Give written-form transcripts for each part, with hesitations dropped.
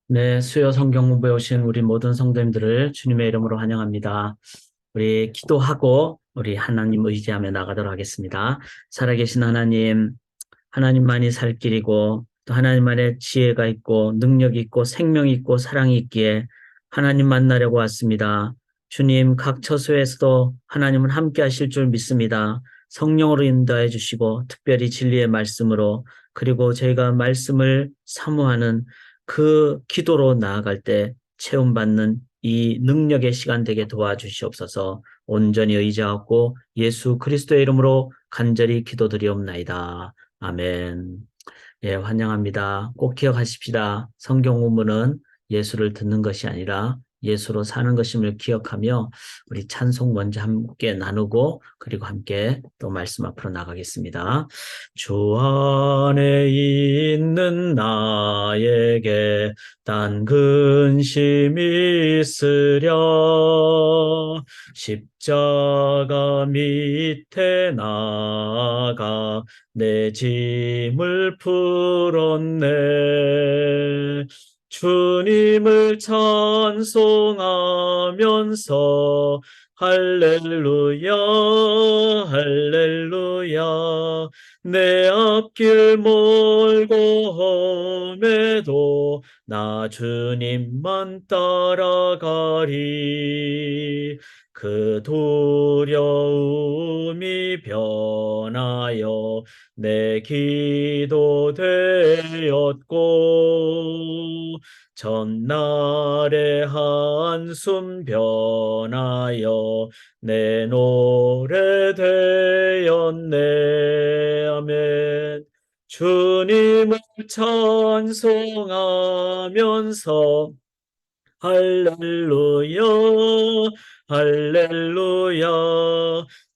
네, 수요 성경 공부에 오신 우리 모든 성도님들을 주님의 이름으로 환영합니다. 우리 기도하고 우리 하나님 의지하며 나가도록 하겠습니다. 살아계신 하나님, 하나님만이 살 길이고 또 하나님만의 지혜가 있고 능력이 있고 생명이 있고 사랑이 있기에 하나님 만나려고 왔습니다. 주님, 각 처소에서도 하나님은 함께 하실 줄 믿습니다. 성령으로 인도해 주시고 특별히 진리의 말씀으로 그리고 저희가 말씀을 사모하는 그 기도로 나아갈 때 체험받는 이 능력의 시간 되게 도와주시옵소서. 온전히 의지하고 예수 그리스도의 이름으로 간절히 기도드리옵나이다. 아멘. 예, 환영합니다. 꼭 기억하십시다. 성경 공부는 예수를 듣는 것이 아니라 예수로 사는 것임을 기억하며 우리 찬송 먼저 함께 나누고 그리고 함께 또 말씀 앞으로 나가겠습니다. 주 안에 있는 나에게 딴 근심이 있으랴 십자가 밑에 나가 내 짐을 풀었네. 주님을 찬송하면서 할렐루야, 할렐루야. 내 앞길 멀고 험해도 나 주님만 따라가리. 그 두려움이 변하여 내 기도 되었고 전날의 한숨 변하여 내 노래 되었네. 아멘. 주님을 찬송하면서 할렐루야, 할렐루야.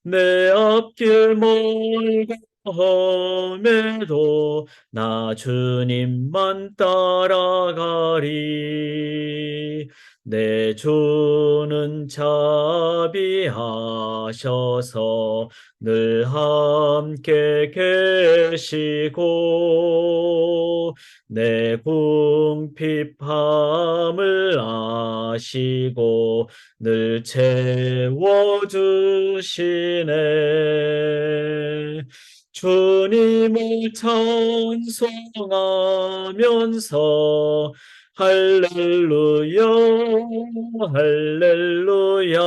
내 앞길 멀고 험해도 나 주님만 따라가리. 내 주는 자비하셔서 늘 함께 계시고 내 궁핍함을 아시고 늘 채워주시네. 주님을 찬송하면서 할렐루야, 할렐루야.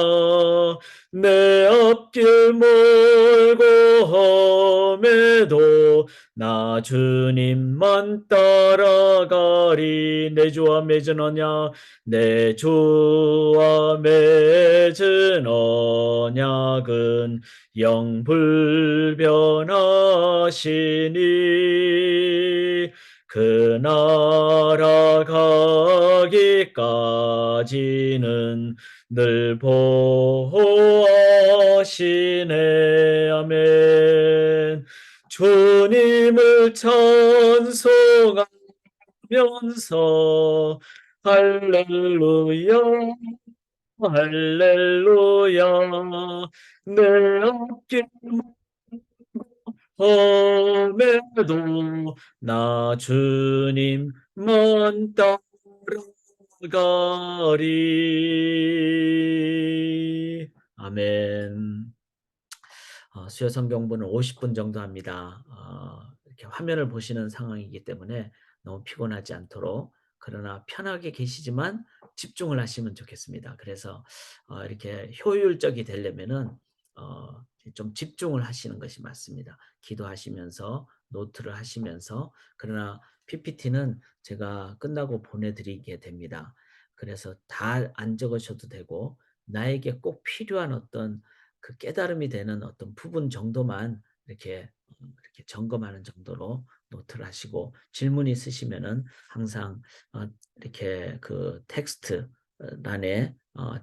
내 앞길 멀고 험해도 나 주님만 따라가리. 내 주와 맺은 언약, 내 주와 맺은 언약은 영불변하시니 그 나라 가기까지는 늘 보호하시네. 아멘. 주님을 찬송하면서 할렐루야, 할렐루야. 내 앞길 험해도 나 주님만 따라가리. 아멘. 수요 성경부는 50분 정도 합니다. 이렇게 화면을 보시는 상황이기 때문에 너무 피곤하지 않도록 그러나 편하게 계시지만 집중을 하시면 좋겠습니다. 그래서 이렇게 효율적이 되려면은 좀 집중을 하시는 것이 맞습니다. 기도하시면서 노트를 하시면서 그러나 PPT는 제가 끝나고 보내드리게 됩니다. 그래서 다 안 적으셔도 되고 나에게 꼭 필요한 어떤 그 깨달음이 되는 어떤 부분 정도만 이렇게 점검하는 정도로 노트를 하시고 질문 있으시면은 항상 이렇게 그 텍스트欄에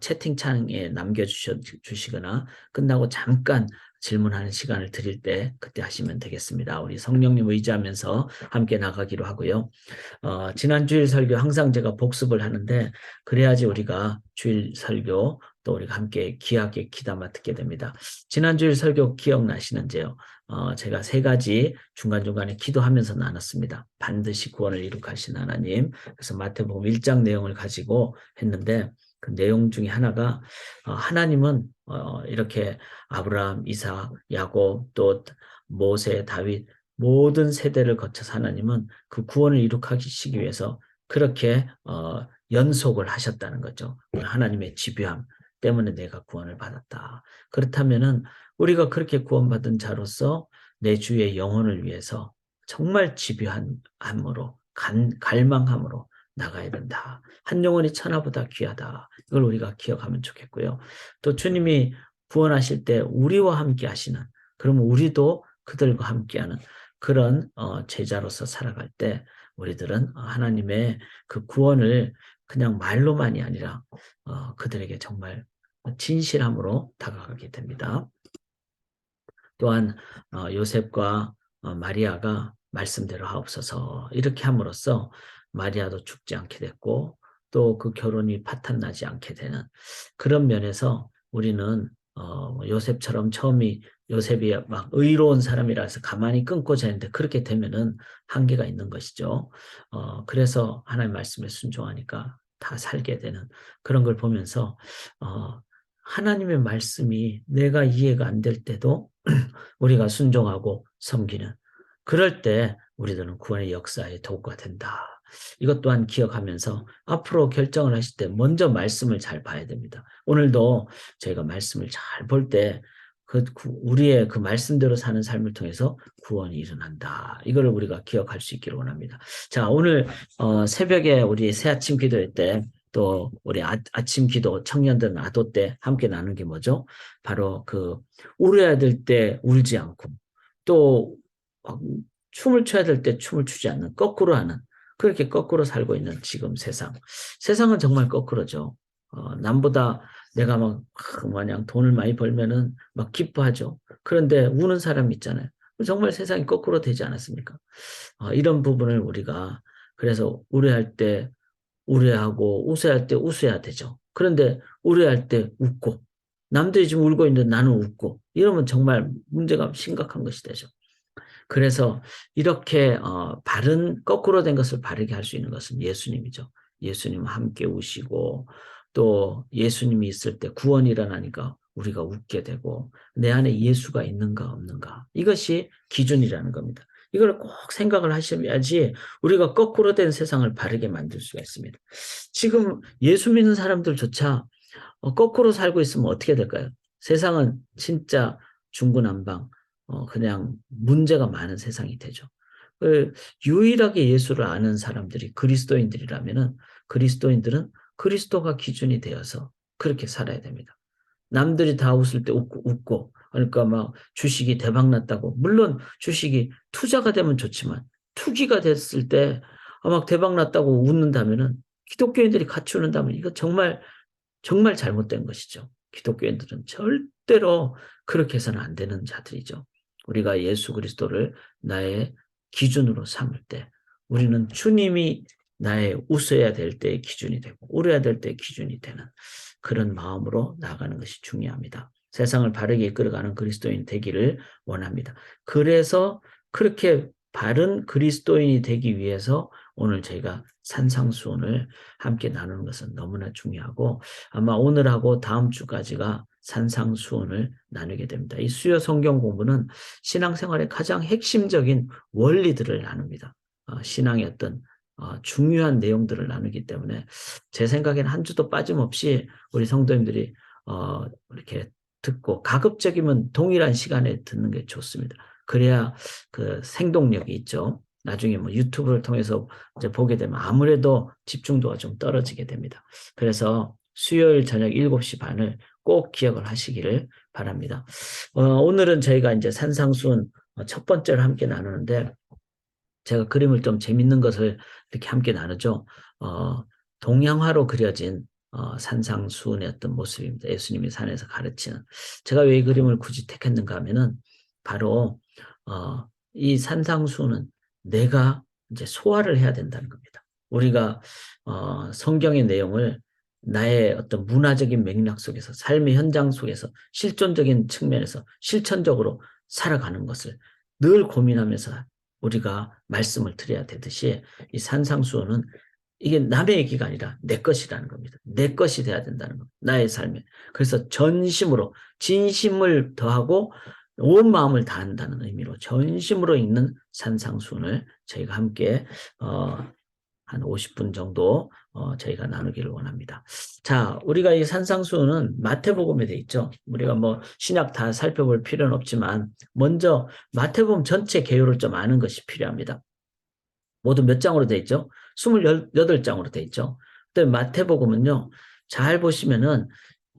채팅창에 남겨주시거나 끝나고 잠깐 질문하는 시간을 드릴 때 그때 하시면 되겠습니다. 우리 성령님 의지하면서 함께 나가기로 하고요. 지난 주일 설교 항상 제가 복습을 하는데 그래야지 우리가 주일 설교 또 우리가 함께 귀하게 귀담아 듣게 됩니다. 지난주일 설교 기억나시는지요? 제가 세 가지 중간중간에 기도하면서 나눴습니다. 반드시 구원을 이룩하신 하나님. 그래서 마태복음 1장 내용을 가지고 했는데 그 내용 중에 하나가 하나님은 이렇게 아브라함, 이삭, 야곱, 또 모세, 다윗 모든 세대를 거쳐서 하나님은 그 구원을 이룩하시기 위해서 그렇게 연속을 하셨다는 거죠. 하나님의 집요함 때문에 내가 구원을 받았다. 그렇다면은 우리가 그렇게 구원받은 자로서 내 주의 영혼을 위해서 정말 집요함으로 갈망함으로 나가야 된다. 한 영혼이 천하보다 귀하다. 이걸 우리가 기억하면 좋겠고요. 또 주님이 구원하실 때 우리와 함께 하시는, 그러면 우리도 그들과 함께하는 그런 제자로서 살아갈 때 우리들은 하나님의 그 구원을 그냥 말로만이 아니라 그들에게 정말 진실함으로 다가가게 됩니다. 또한 요셉과 마리아가 말씀대로 하옵소서 이렇게 함으로써 마리아도 죽지 않게 됐고 또 그 결혼이 파탄나지 않게 되는 그런 면에서 우리는 요셉처럼 요셉이 막 의로운 사람이라서 가만히 끊고 자는데 그렇게 되면은 한계가 있는 것이죠. 그래서 하나님 말씀에 순종하니까 다 살게 되는 그런 걸 보면서 하나님의 말씀이 내가 이해가 안 될 때도 우리가 순종하고 섬기는 그럴 때 우리들은 구원의 역사의 도구가 된다. 이것 또한 기억하면서 앞으로 결정을 하실 때 먼저 말씀을 잘 봐야 됩니다. 오늘도 저희가 말씀을 잘 볼 때 우리의 그 말씀대로 사는 삶을 통해서 구원이 일어난다. 이거를 우리가 기억할 수 있기를 원합니다. 자, 오늘 새벽에 우리 새아침 기도회 때 또 우리 아침 기도 청년들 아도 때 함께 나눈 게 뭐죠? 바로 그 울어야 될 때 울지 않고 또 춤을 춰야 될 때 춤을 추지 않는 거꾸로 하는 그렇게 거꾸로 살고 있는 지금 세상은 정말 거꾸로죠. 남보다 내가 막 마냥 돈을 많이 벌면은 막 기뻐하죠. 그런데 우는 사람 있잖아요. 정말 세상이 거꾸로 되지 않았습니까? 이런 부분을 우리가 그래서 우려할 때 우려하고 웃어야 할 때 웃어야 되죠. 그런데 우려할 때 웃고 남들이 지금 울고 있는데 나는 웃고 이러면 정말 문제가 심각한 것이 되죠. 그래서 이렇게 바른 거꾸로 된 것을 바르게 할 수 있는 것은 예수님이죠. 예수님과 함께 우시고 또 예수님이 있을 때 구원이 일어나니까 우리가 웃게 되고 내 안에 예수가 있는가 없는가 이것이 기준이라는 겁니다. 이걸 꼭 생각을 하셔야지 우리가 거꾸로 된 세상을 바르게 만들 수가 있습니다. 지금 예수 믿는 사람들조차 거꾸로 살고 있으면 어떻게 될까요? 세상은 진짜 중구난방 그냥 문제가 많은 세상이 되죠. 유일하게 예수를 아는 사람들이 그리스도인들이라면은 그리스도인들은 그리스도가 기준이 되어서 그렇게 살아야 됩니다. 남들이 다 웃을 때 웃고 그러니까 막 주식이 대박 났다고 물론 주식이 투자가 되면 좋지만 투기가 됐을 때 막 대박 났다고 웃는다면은 기독교인들이 같이 웃는다면 이거 정말 정말 잘못된 것이죠. 기독교인들은 절대로 그렇게 해서는 안 되는 자들이죠. 우리가 예수 그리스도를 나의 기준으로 삼을 때 우리는 주님이 나의 웃어야 될 때의 기준이 되고 울어야 될 때의 기준이 되는 그런 마음으로 나아가는 것이 중요합니다. 세상을 바르게 이끌어가는 그리스도인 되기를 원합니다. 그래서 그렇게 바른 그리스도인이 되기 위해서 오늘 저희가 산상수훈을 함께 나누는 것은 너무나 중요하고 아마 오늘하고 다음 주까지가 산상수훈을 나누게 됩니다. 이 수요 성경 공부는 신앙생활의 가장 핵심적인 원리들을 나눕니다. 신앙의 어떤 중요한 내용들을 나누기 때문에 제 생각에는 한 주도 빠짐없이 우리 성도님들이 이렇게 듣고 가급적이면 동일한 시간에 듣는 게 좋습니다. 그래야 그 생동력이 있죠. 나중에 뭐 유튜브를 통해서 이제 보게 되면 아무래도 집중도가 좀 떨어지게 됩니다. 그래서 수요일 저녁 7시 반을 꼭 기억을 하시기를 바랍니다. 오늘은 저희가 이제 산상수훈 첫 번째로 함께 나누는데 제가 그림을 좀 재밌는 것을 이렇게 함께 나누죠. 동양화로 그려진 산상수훈의 어떤 모습입니다. 예수님이 산에서 가르치는. 제가 왜 이 그림을 굳이 택했는가 하면은 바로 이 산상수훈은 내가 이제 소화를 해야 된다는 겁니다. 우리가 성경의 내용을 나의 어떤 문화적인 맥락 속에서 삶의 현장 속에서 실존적인 측면에서 실천적으로 살아가는 것을 늘 고민하면서 우리가 말씀을 드려야 되듯이 이 산상수훈은 이게 남의 얘기가 아니라 내 것이라는 겁니다. 내 것이 돼야 된다는 겁니다. 나의 삶에. 그래서 전심으로 진심을 더하고 온 마음을 다한다는 의미로 전심으로 읽는 산상수훈을 저희가 함께 한 50분 정도 저희가 나누기를 원합니다. 자, 우리가 이 산상수훈은 마태복음에 돼 있죠. 우리가 뭐 신약 다 살펴볼 필요는 없지만 먼저 마태복음 전체 개요를 좀 아는 것이 필요합니다. 모두 몇 장으로 돼 있죠? 28장으로 돼 있죠. 근데 마태복음은요. 잘 보시면은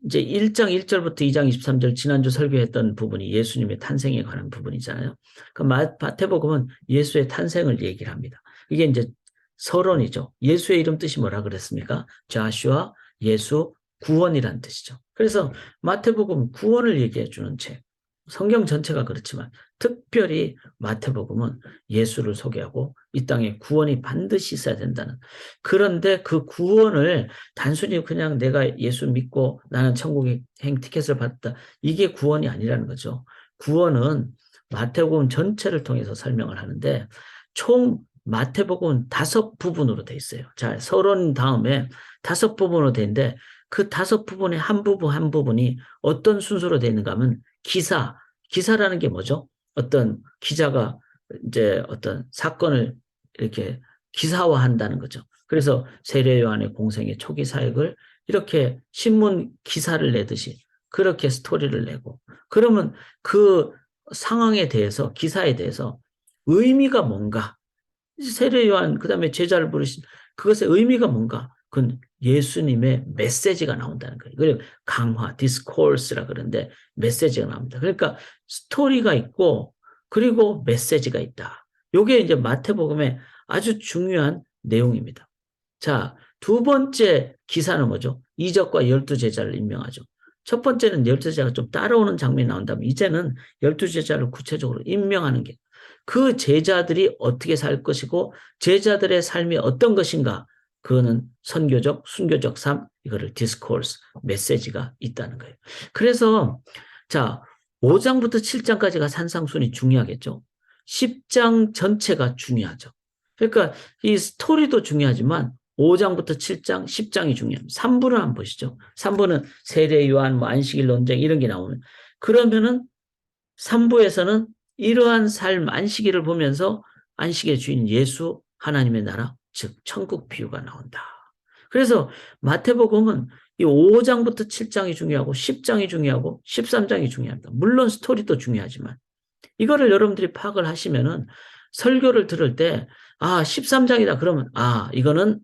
이제 1장 1절부터 2장 23절 지난주 설교했던 부분이 예수님의 탄생에 관한 부분이잖아요. 그 마태복음은 예수의 탄생을 얘기를 합니다. 이게 이제 서론이죠. 예수의 이름 뜻이 뭐라 그랬습니까? 자슈아, 예수, 구원이란 뜻이죠. 그래서 마태복음 구원을 얘기해 주는 책. 성경 전체가 그렇지만 특별히 마태복음은 예수를 소개하고 이 땅에 구원이 반드시 있어야 된다는. 그런데 그 구원을 단순히 그냥 내가 예수 믿고 나는 천국에 행 티켓을 받았다. 이게 구원이 아니라는 거죠. 구원은 마태복음 전체를 통해서 설명을 하는데 총 마태복음은 5부분으로 돼 있어요. 자, 서론 다음에 5부분으로 돼 있는데 그 5부분의 한 부분 한 부분이 어떤 순서로 돼 있는가 하면 기사라는 게 뭐죠? 어떤 기자가 이제 어떤 사건을 이렇게 기사화한다는 거죠. 그래서 세례 요한의 공생의 초기 사역을 이렇게 신문 기사를 내듯이 그렇게 스토리를 내고 그러면 그 상황에 대해서 기사에 대해서 의미가 뭔가 세례 요한 그다음에 제자를 부르신 그것의 의미가 뭔가 그건 예수님의 메시지가 나온다는 거예요. 그리고 강화, 디스코스라 그러는데 메시지가 나옵니다. 그러니까 스토리가 있고 그리고 메시지가 있다. 이게 이제 마태복음의 아주 중요한 내용입니다. 자, 두 번째 기사는 뭐죠? 이적과 12제자를 임명하죠. 첫 번째는 12제자가 좀 따라오는 장면이 나온다면 이제는 12제자를 구체적으로 임명하는 게 그 제자들이 어떻게 살 것이고 제자들의 삶이 어떤 것인가 그거는 선교적, 순교적 삶 이거를 디스코스, 메시지가 있다는 거예요. 그래서 자 5장부터 7장까지가 산상순이 중요하겠죠. 10장 전체가 중요하죠. 그러니까 이 스토리도 중요하지만 5장부터 7장, 10장이 중요합니다. 3부를 한번 보시죠. 3부는 세례 요한, 뭐 안식일 논쟁 이런 게 나오면 그러면은 3부에서는 이러한 삶 안식일을 보면서 안식의 주인 예수 하나님의 나라 즉 천국 비유가 나온다. 그래서 마태복음은 이 5장부터 7장이 중요하고 10장이 중요하고 13장이 중요합니다. 물론 스토리도 중요하지만 이거를 여러분들이 파악을 하시면은 설교를 들을 때 13장이다 그러면 이거는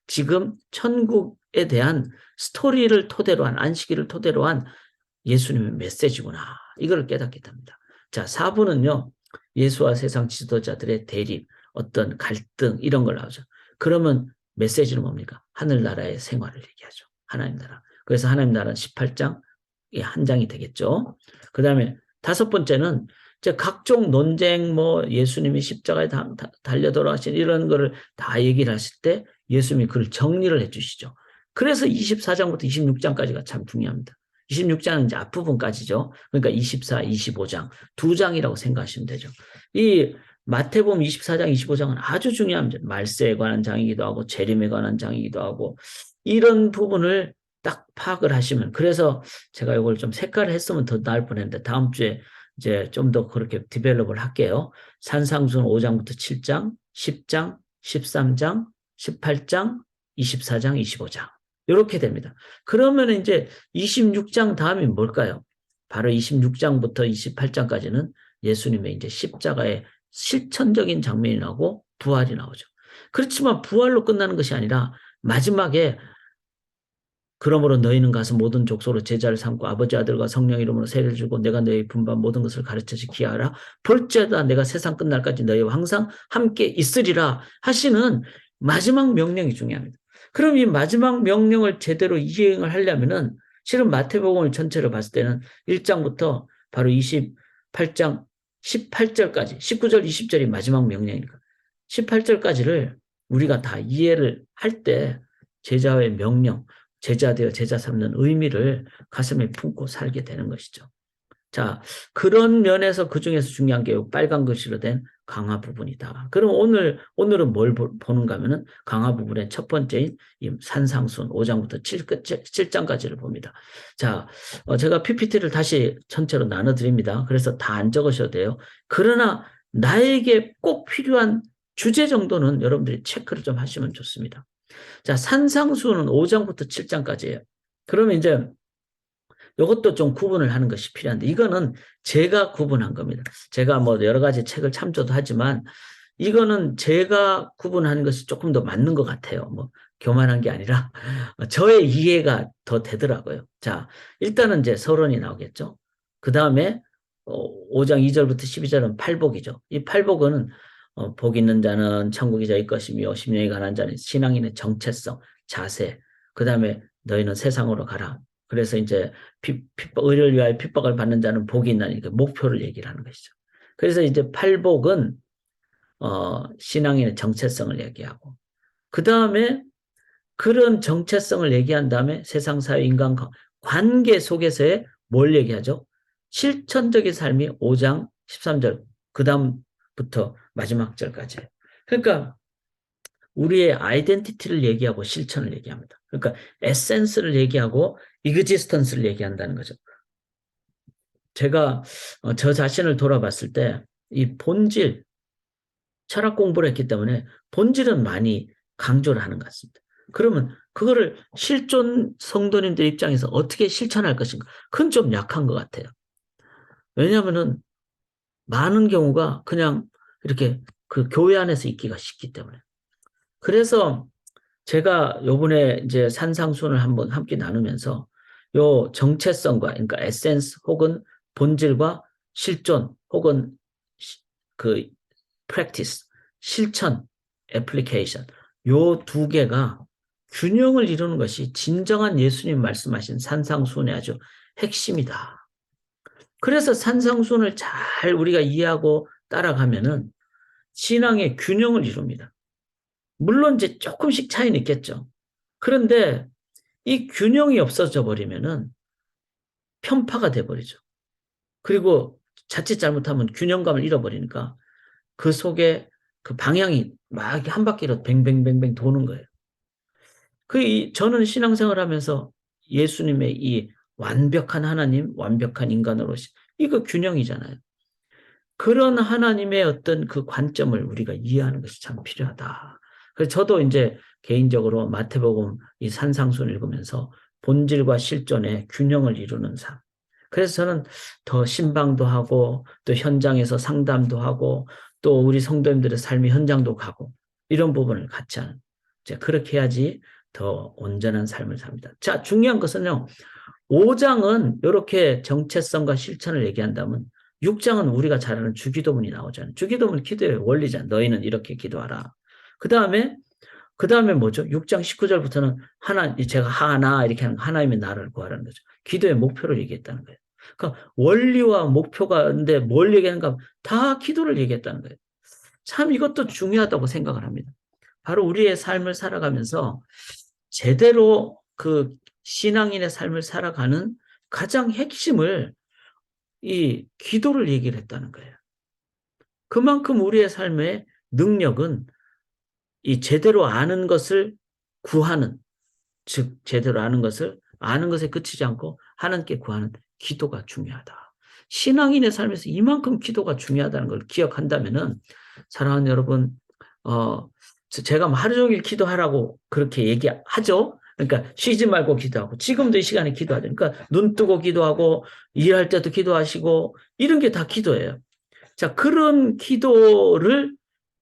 지금 천국에 대한 스토리를 토대로 한 안식일을 토대로 한 예수님의 메시지구나. 이걸 깨닫게 됩니다. 자, 4부는요. 예수와 세상 지도자들의 대립, 어떤 갈등 이런 걸 나오죠. 그러면 메시지는 뭡니까? 하늘나라의 생활을 얘기하죠. 하나님 나라. 그래서 하나님 나라 18장의 한 장이 되겠죠. 그 다음에 5번째는 이제 각종 논쟁, 뭐 예수님이 십자가에 달려 돌아가신 이런 거를 다 얘기를 하실 때 예수님이 그걸 정리를 해주시죠. 그래서 24장부터 26장까지가 참 중요합니다. 26장은 이제 앞부분까지죠. 그러니까 24, 25장, 2장이라고 생각하시면 되죠. 이 마태복음 24장, 25장은 아주 중요합니다. 말세에 관한 장이기도 하고 재림에 관한 장이기도 하고 이런 부분을 딱 파악을 하시면 그래서 제가 이걸 좀 색깔을 했으면 더 나을 뻔했는데 다음 주에 이제 좀 더 그렇게 디벨롭을 할게요. 산상수훈 5장부터 7장, 10장, 13장, 18장, 24장, 25장. 이렇게 됩니다. 그러면 이제 26장 다음이 뭘까요? 바로 26장부터 28장까지는 예수님의 이제 십자가의 실천적인 장면이 나오고 부활이 나오죠. 그렇지만 부활로 끝나는 것이 아니라 마지막에 그러므로 너희는 가서 모든 족속으로 제자를 삼고 아버지 아들과 성령 이름으로 세례를 주고 내가 너희 분반 모든 것을 가르쳐주게 하라. 볼지어다 내가 세상 끝날까지 너희와 항상 함께 있으리라 하시는 마지막 명령이 중요합니다. 그럼 이 마지막 명령을 제대로 이행을 하려면은 실은 마태복음을 전체로 봤을 때는 1장부터 바로 28장 18절까지 19절 20절이 마지막 명령이니까 18절까지를 우리가 다 이해를 할 때 제자의 명령 제자 되어 제자 삼는 의미를 가슴에 품고 살게 되는 것이죠. 자, 그런 면에서 그중에서 중요한 게 빨간 글씨로 된 강화 부분이다. 그럼 오늘은 뭘 보는가 하면은 강화 부분의 첫 번째인 이 산상순 5장부터 7장까지를 봅니다. 자, 제가 PPT를 다시 전체로 나눠드립니다. 그래서 다 안 적으셔도 돼요. 그러나 나에게 꼭 필요한 주제 정도는 여러분들이 체크를 좀 하시면 좋습니다. 자, 산상수는 5장부터 7장까지예요. 그러면 이제 이것도 좀 구분을 하는 것이 필요한데 이거는 제가 구분한 겁니다. 제가 뭐 여러 가지 책을 참조도 하지만 이거는 제가 구분하는 것이 조금 더 맞는 것 같아요. 뭐 교만한 게 아니라 저의 이해가 더 되더라고요. 자, 일단은 이제 서론이 나오겠죠. 그 다음에 5장 2절부터 12절은 팔복이죠. 이 팔복은 복 있는 자는 천국이 자일 것이며 심령이 가난한 자는 신앙인의 정체성, 자세, 그 다음에 너희는 세상으로 가라. 그래서 이제 의를 위하여 핍박을 받는 자는 복이 있나니 그 목표를 얘기를 하는 것이죠. 그래서 이제 팔복은 신앙인의 정체성을 얘기하고 그 다음에 그런 정체성을 얘기한 다음에 세상 사회 인간 관계 속에서의 뭘 얘기하죠? 실천적인 삶이 5장 13절 그 다음부터 마지막 절까지. 그러니까 우리의 아이덴티티를 얘기하고 실천을 얘기합니다. 그러니까 에센스를 얘기하고 이그지스턴스를 얘기한다는 거죠. 제가 저 자신을 돌아봤을 때 이 본질, 철학 공부를 했기 때문에 본질은 많이 강조를 하는 것 같습니다. 그러면 그거를 실존 성도님들 입장에서 어떻게 실천할 것인가? 그건 좀 약한 것 같아요. 왜냐하면은 많은 경우가 그냥 이렇게 그 교회 안에서 있기가 쉽기 때문에. 그래서 제가 요번에 이제 산상순을 한번 함께 나누면서 요 정체성과 그러니까 에센스 혹은 본질과 실존 혹은 그 practice 실천 애플리케이션 요 두 개가 균형을 이루는 것이 진정한 예수님 말씀하신 산상순의 아주 핵심이다. 그래서 산상순을 잘 우리가 이해하고 따라가면은 신앙의 균형을 이룹니다. 물론 이제 조금씩 차이는 있겠죠. 그런데 이 균형이 없어져 버리면은 편파가 돼 버리죠. 그리고 자칫 잘못하면 균형감을 잃어버리니까 그 속에 그 방향이 막 한 바퀴로 뱅뱅뱅뱅 도는 거예요. 저는 신앙생활 하면서 예수님의 이 완벽한 하나님, 완벽한 인간으로 이거 균형이잖아요. 그런 하나님의 어떤 그 관점을 우리가 이해하는 것이 참 필요하다. 그래서 저도 이제 개인적으로 마태복음 이 산상순 읽으면서 본질과 실존의 균형을 이루는 삶. 그래서 저는 더 신방도 하고 또 현장에서 상담도 하고 또 우리 성도님들의 삶의 현장도 가고 이런 부분을 같이 하는. 그렇게 해야지 더 온전한 삶을 삽니다. 자, 중요한 것은요. 5장은 이렇게 정체성과 실천을 얘기한다면 6장은 우리가 잘 아는 주기도문이 나오잖아요. 주기도문 기도의 원리잖아요. 너희는 이렇게 기도하라. 그 다음에 뭐죠? 6장 19절부터는 제가 하나 이렇게 하는 하나님의 나라를 구하라는 거죠. 기도의 목표를 얘기했다는 거예요. 그러니까 원리와 목표가 근데 뭘 얘기하는가? 다 기도를 얘기했다는 거예요. 참 이것도 중요하다고 생각을 합니다. 바로 우리의 삶을 살아가면서 제대로 그 신앙인의 삶을 살아가는 가장 핵심을 이 기도를 얘기를 했다는 거예요. 그만큼 우리의 삶의 능력은 이 제대로 아는 것을 구하는, 즉 제대로 아는 것에 그치지 않고 하나님께 구하는 기도가 중요하다. 신앙인의 삶에서 이만큼 기도가 중요하다는 걸 기억한다면은 사랑하는 여러분, 제가 하루 종일 기도하라고 그렇게 얘기하죠. 그러니까 쉬지 말고 기도하고 지금도 이 시간에 기도하죠. 그러니까 눈 뜨고 기도하고 일할 때도 기도하시고 이런 게 다 기도예요. 자, 그런 기도를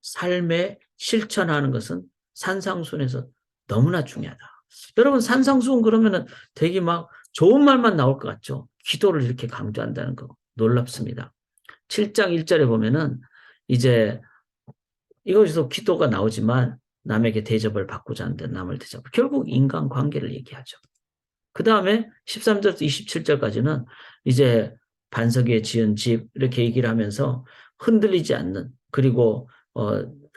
삶에 실천하는 것은 산상순에서 너무나 중요하다. 여러분 산상순 그러면은 되게 막 좋은 말만 나올 것 같죠. 기도를 이렇게 강조한다는 거 놀랍습니다. 7장 1절에 보면은 이제 이것에서 기도가 나오지만 남에게 대접을 받고자 하는데 남을 대접. 결국 인간관계를 얘기하죠. 그 다음에 13절부터 27절까지는 이제 반석 위에 지은 집 이렇게 얘기를 하면서 흔들리지 않는 그리고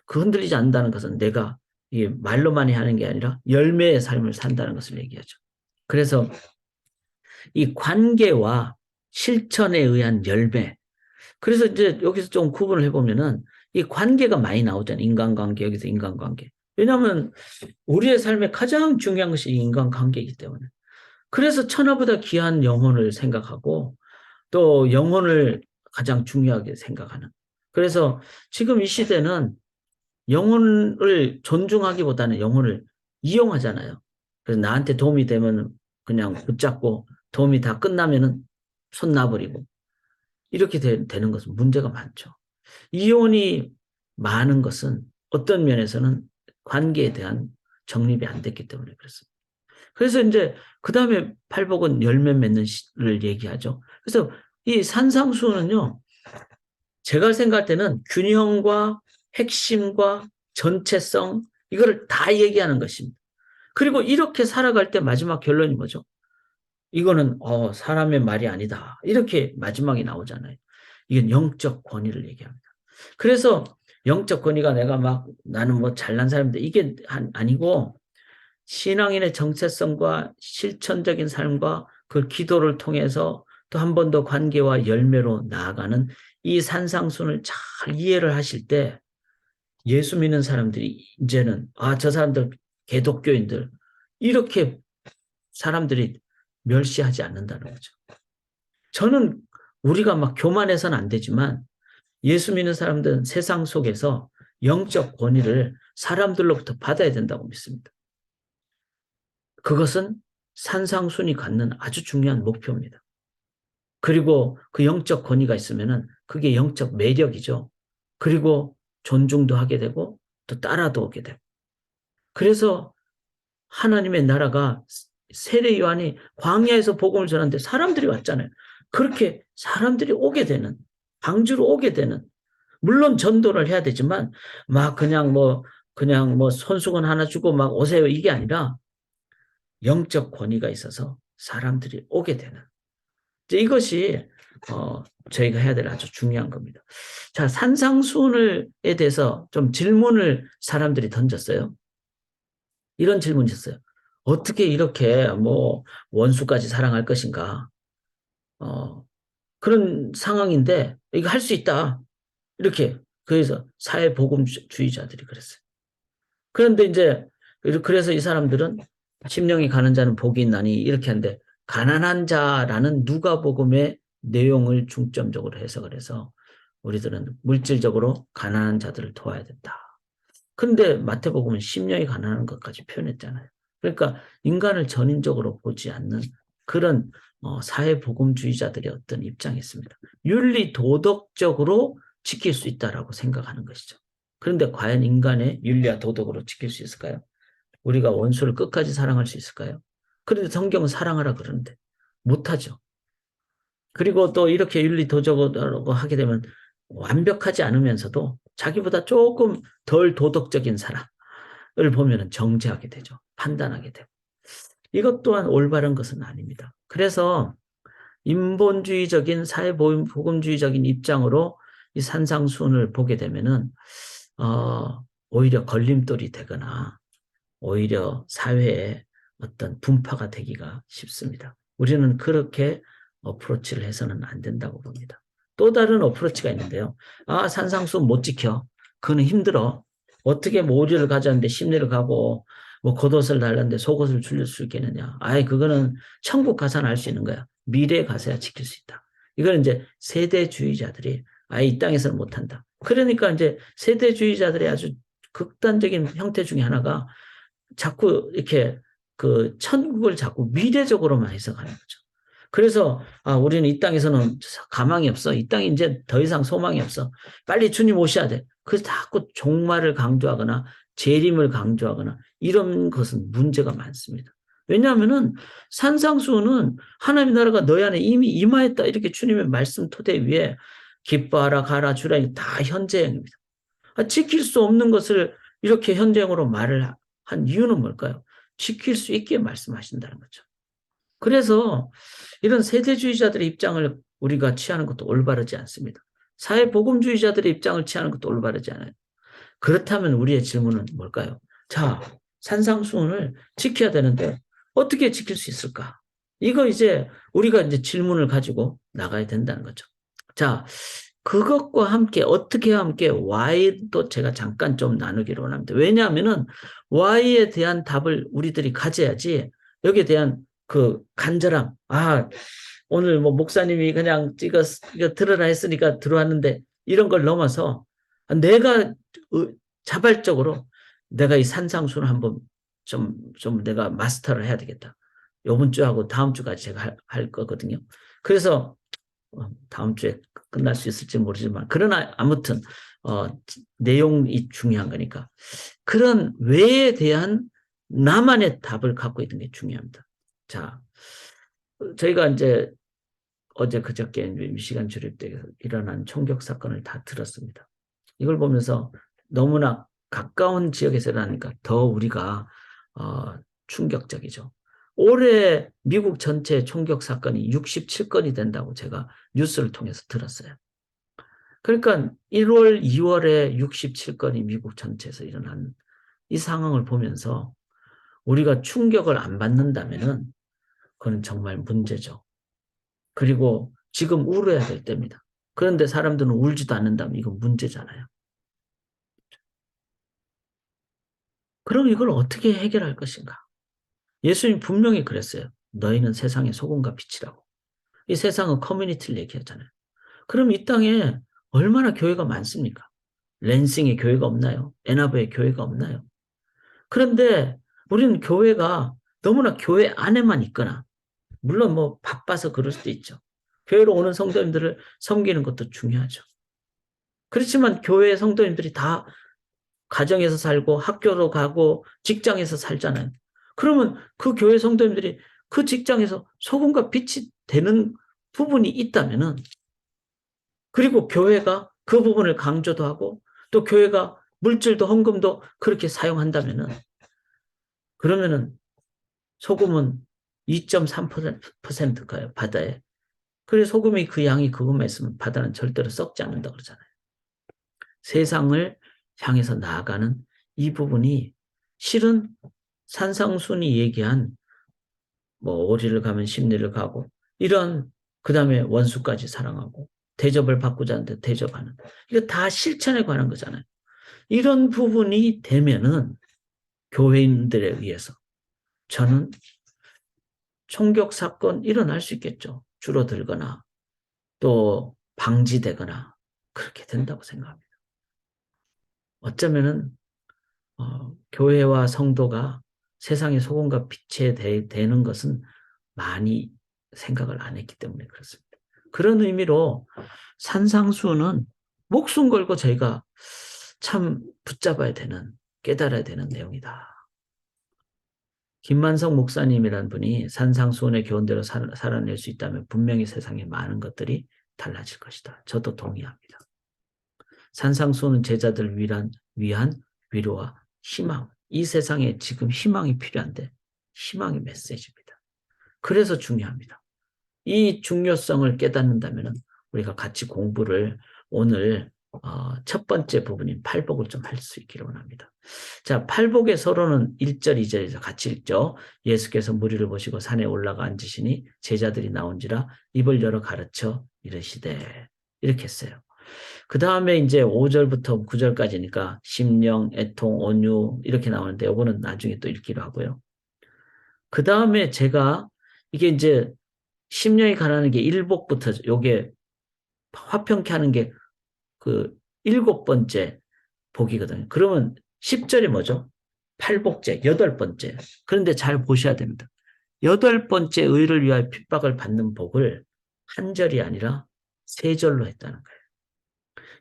그 흔들리지 않는다는 것은 내가 이 말로만 하는 게 아니라 열매의 삶을 산다는 것을 얘기하죠. 그래서 이 관계와 실천에 의한 열매. 그래서 이제 여기서 좀 구분을 해보면은 이 관계가 많이 나오잖아요. 인간관계, 여기서 인간관계. 왜냐하면 우리의 삶에 가장 중요한 것이 인간관계이기 때문에. 그래서 천하보다 귀한 영혼을 생각하고 또 영혼을 가장 중요하게 생각하는. 그래서 지금 이 시대는 영혼을 존중하기보다는 영혼을 이용하잖아요. 그래서 나한테 도움이 되면 그냥 붙잡고 도움이 다 끝나면은 손 놔버리고 이렇게 되는 것은 문제가 많죠. 이혼이 많은 것은 어떤 면에서는 관계에 대한 정립이 안 됐기 때문에 그렇습니다. 그래서 이제 그 다음에 팔복은 열매 맺는를 얘기하죠. 그래서 이 산상수는요, 제가 생각할 때는 균형과 핵심과 전체성 이거를 다 얘기하는 것입니다. 그리고 이렇게 살아갈 때 마지막 결론이 뭐죠? 이거는 사람의 말이 아니다. 이렇게 마지막에 나오잖아요. 이건 영적 권위를 얘기합니다. 그래서 영적 권위가 내가 막 나는 뭐 잘난 사람인데 이게 아니고 신앙인의 정체성과 실천적인 삶과 그 기도를 통해서 또 한 번 더 관계와 열매로 나아가는 이 산상순을 잘 이해를 하실 때 예수 믿는 사람들이 이제는 저 사람들 개독교인들 이렇게 사람들이 멸시하지 않는다는 거죠. 저는 우리가 막 교만해서는 안 되지만 예수 믿는 사람들은 세상 속에서 영적 권위를 사람들로부터 받아야 된다고 믿습니다. 그것은 산상순이 갖는 아주 중요한 목표입니다. 그리고 그 영적 권위가 있으면은 그게 영적 매력이죠. 그리고 존중도 하게 되고 또 따라도 오게 되고. 그래서 하나님의 나라가 세례 요한이 광야에서 복음을 전하는데 사람들이 왔잖아요. 그렇게 사람들이 오게 되는, 방주로 오게 되는, 물론 전도를 해야 되지만 막 그냥 뭐 손수건 하나 주고 막 오세요 이게 아니라 영적 권위가 있어서 사람들이 오게 되는. 이것이 저희가 해야 될 아주 중요한 겁니다. 자, 산상수훈에 대해서 좀 질문을 사람들이 던졌어요. 이런 질문이 있었어요. 어떻게 이렇게 뭐 원수까지 사랑할 것인가? 그런 상황인데 이거 할 수 있다. 이렇게 그래서 사회복음주의자들이 그랬어요. 그런데 이제 그래서 이 사람들은 심령이 가는 자는 복이 있나니 이렇게 하는데 가난한 자라는 누가복음의 내용을 중점적으로 해석을 해서 우리들은 물질적으로 가난한 자들을 도와야 된다. 그런데 마태복음은 심령이 가난한 것까지 표현했잖아요. 그러니까 인간을 전인적으로 보지 않는 그런 사회복음주의자들의 어떤 입장이 있습니다. 윤리 도덕적으로 지킬 수 있다라고 생각하는 것이죠. 그런데 과연 인간의 윤리와 도덕으로 지킬 수 있을까요? 우리가 원수를 끝까지 사랑할 수 있을까요? 그런데 성경은 사랑하라 그러는데 못하죠. 그리고 또 이렇게 윤리 도덕으로 하게 되면 완벽하지 않으면서도 자기보다 조금 덜 도덕적인 사람을 보면 정죄하게 되죠. 판단하게 되고. 이것 또한 올바른 것은 아닙니다. 그래서 인본주의적인 사회복음주의적인 입장으로 이 산상순을 보게 되면은 오히려 걸림돌이 되거나 오히려 사회에 어떤 분파가 되기가 쉽습니다. 우리는 그렇게 어프로치를 해서는 안 된다고 봅니다. 또 다른 어프로치가 있는데요. 산상순 못 지켜. 그는 힘들어. 어떻게 뭐 오리를 가져왔는데 심리를 가고 뭐 겉옷을 달랐는데 속옷을 줄일 수 있겠느냐. 그거는 천국 가서는 할 수 있는 거야. 미래에 가서야 지킬 수 있다. 이건 이제 세대주의자들이 이 땅에서는 못한다. 그러니까 이제 세대주의자들의 아주 극단적인 형태 중에 하나가 자꾸 이렇게 그 천국을 자꾸 미래적으로만 해석하는 거죠. 그래서 우리는 이 땅에서는 가망이 없어. 이 땅에 이제 더 이상 소망이 없어. 빨리 주님 오셔야 돼. 그래서 자꾸 종말을 강조하거나 재림을 강조하거나 이런 것은 문제가 많습니다. 왜냐하면은 산상수훈은 하나님의 나라가 너희 안에 이미 임하였다. 이렇게 주님의 말씀 토대 위에 기뻐하라 가라 주라 다 현재형입니다. 지킬 수 없는 것을 이렇게 현재형으로 말을 한 이유는 뭘까요? 지킬 수 있게 말씀하신다는 거죠. 그래서 이런 세대주의자들의 입장을 우리가 취하는 것도 올바르지 않습니다. 사회복음주의자들의 입장을 취하는 것도 올바르지 않아요. 그렇다면 우리의 질문은 뭘까요? 자, 산상수훈을 지켜야 되는데 어떻게 지킬 수 있을까? 이거 이제 우리가 이제 질문을 가지고 나가야 된다는 거죠. 자, 그것과 함께 어떻게 함께 Y도 제가 잠깐 좀 나누기로 원합니다. 왜냐하면은 Y에 대한 답을 우리들이 가져야지 여기에 대한 그 간절함. 아, 오늘 뭐 목사님이 그냥 이거 들으라 했으니까 들어왔는데 이런 걸 넘어서 내가 자발적으로 내가 이 산상수를 한번 좀 내가 마스터를 해야 되겠다. 요번 주하고 다음 주까지 제가 할 거거든요. 그래서 다음 주에 끝날 수 있을지 모르지만 그러나 아무튼 내용이 중요한 거니까 그런 왜에 대한 나만의 답을 갖고 있는 게 중요합니다. 자, 저희가 이제 어제 그저께 미시간 주립대에서 일어난 총격 사건을 다 들었습니다. 이걸 보면서 너무나 가까운 지역에서 일어나니까 더 우리가 충격적이죠. 올해 미국 전체 총격 사건이 67건이 된다고 제가 뉴스를 통해서 들었어요. 그러니까 1월, 2월에 67건이 미국 전체에서 일어난 이 상황을 보면서 우리가 충격을 안 받는다면은 그건 정말 문제죠. 그리고 지금 울어야 될 때입니다. 그런데 사람들은 울지도 않는다면 이건 문제잖아요. 그럼 이걸 어떻게 해결할 것인가? 예수님 분명히 그랬어요. 너희는 세상의 소금과 빛이라고. 이 세상은 커뮤니티를 얘기하잖아요. 그럼 이 땅에 얼마나 교회가 많습니까? 랜싱에 교회가 없나요? 애나브에 교회가 없나요? 그런데 우리는 교회가 너무나 교회 안에만 있거나 물론 뭐 바빠서 그럴 수도 있죠. 교회로 오는 성도님들을 섬기는 것도 중요하죠. 그렇지만 교회 성도님들이 다 가정에서 살고 학교로 가고 직장에서 살잖아요. 그러면 그 교회 성도님들이 그 직장에서 소금과 빛이 되는 부분이 있다면은 그리고 교회가 그 부분을 강조도 하고 또 교회가 물질도 헌금도 그렇게 사용한다면은 그러면은 소금은 2.3%가요, 바다에. 그래 소금이 그 양이 그것만 있으면 바다는 절대로 썩지 않는다 그러잖아요. 세상을 향해서 나아가는 이 부분이 실은 산상순이 얘기한 뭐 오리를 가면 십리를 가고 이런 그다음에 원수까지 사랑하고 대접을 받고자 하는데 대접하는 이거 다 실천에 관한 거잖아요. 이런 부분이 되면은 교회인들에 의해서 저는 총격 사건 일어날 수 있겠죠. 줄어들거나 또 방지되거나 그렇게 된다고 생각합니다. 어쩌면은 교회와 성도가 세상의 소금과 빛에 되는 것은 많이 생각을 안 했기 때문에 그렇습니다. 그런 의미로 산상수는 목숨 걸고 저희가 참 붙잡아야 되는, 깨달아야 되는 내용이다. 김만성 목사님이란 분이 산상수훈의 교훈대로 살아낼 수 있다면 분명히 세상에 많은 것들이 달라질 것이다. 저도 동의합니다. 산상수훈은 제자들을 위한 위로와 희망. 이 세상에 지금 희망이 필요한데 희망의 메시지입니다. 그래서 중요합니다. 이 중요성을 깨닫는다면 우리가 같이 공부를 오늘 첫 번째 부분인 팔복을 좀 할 수 있기를 원합니다. 자, 팔복의 서론은 1절, 2절에서 같이 읽죠. 예수께서 무리를 보시고 산에 올라가 앉으시니 제자들이 나온지라 입을 열어 가르쳐 이르시되 이렇게 했어요. 그 다음에 이제 5절부터 9절까지니까 심령, 애통, 온유 이렇게 나오는데 이거는 나중에 또 읽기로 하고요. 그 다음에 제가 이게 이제 심령이 가라는 게 일복부터 요게 화평케 하는 게 그 7번째 복이거든요. 그러면 10절이 뭐죠? 팔복제, 8번째. 그런데 잘 보셔야 됩니다. 8번째 의를 위하여 핍박을 받는 복을 한 절이 아니라 3절로 했다는 거예요.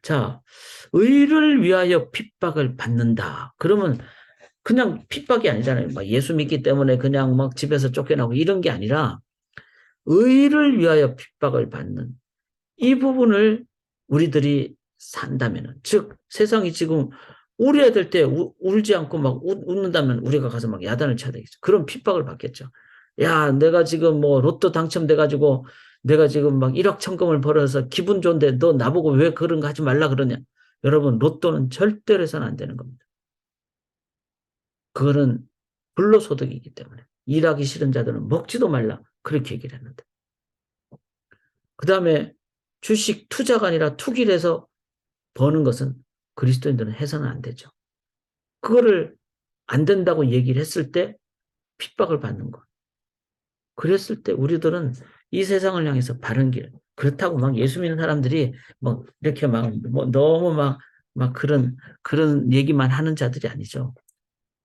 자, 의를 위하여 핍박을 받는다. 그러면 그냥 핍박이 아니잖아요. 막 예수 믿기 때문에 그냥 막 집에서 쫓겨나고 이런 게 아니라 의를 위하여 핍박을 받는 이 부분을 우리들이 산다면은, 즉 세상이 지금 울어야 될 때 울지 않고 막 웃는다면 우리가 가서 막 야단을 쳐야 되겠죠. 그런 핍박을 받겠죠. 야, 내가 지금 뭐 로또 당첨돼가지고 내가 지금 막 1억 천금을 벌어서 기분 좋은데 너 나보고 왜 그런 거 하지 말라 그러냐. 여러분, 로또는 절대로 해서는 안 되는 겁니다. 그거는 불로소득이기 때문에. 일하기 싫은 자들은 먹지도 말라. 그렇게 얘기를 했는데. 그 다음에 주식 투자가 아니라 투기를 해서 버는 것은 그리스도인들은 해서는 안 되죠. 그거를 안 된다고 얘기를 했을 때 핍박을 받는 것. 그랬을 때 우리들은 이 세상을 향해서 바른 길. 그렇다고 막 예수 믿는 사람들이 뭐 이렇게 막 뭐 너무 막 그런 얘기만 하는 자들이 아니죠.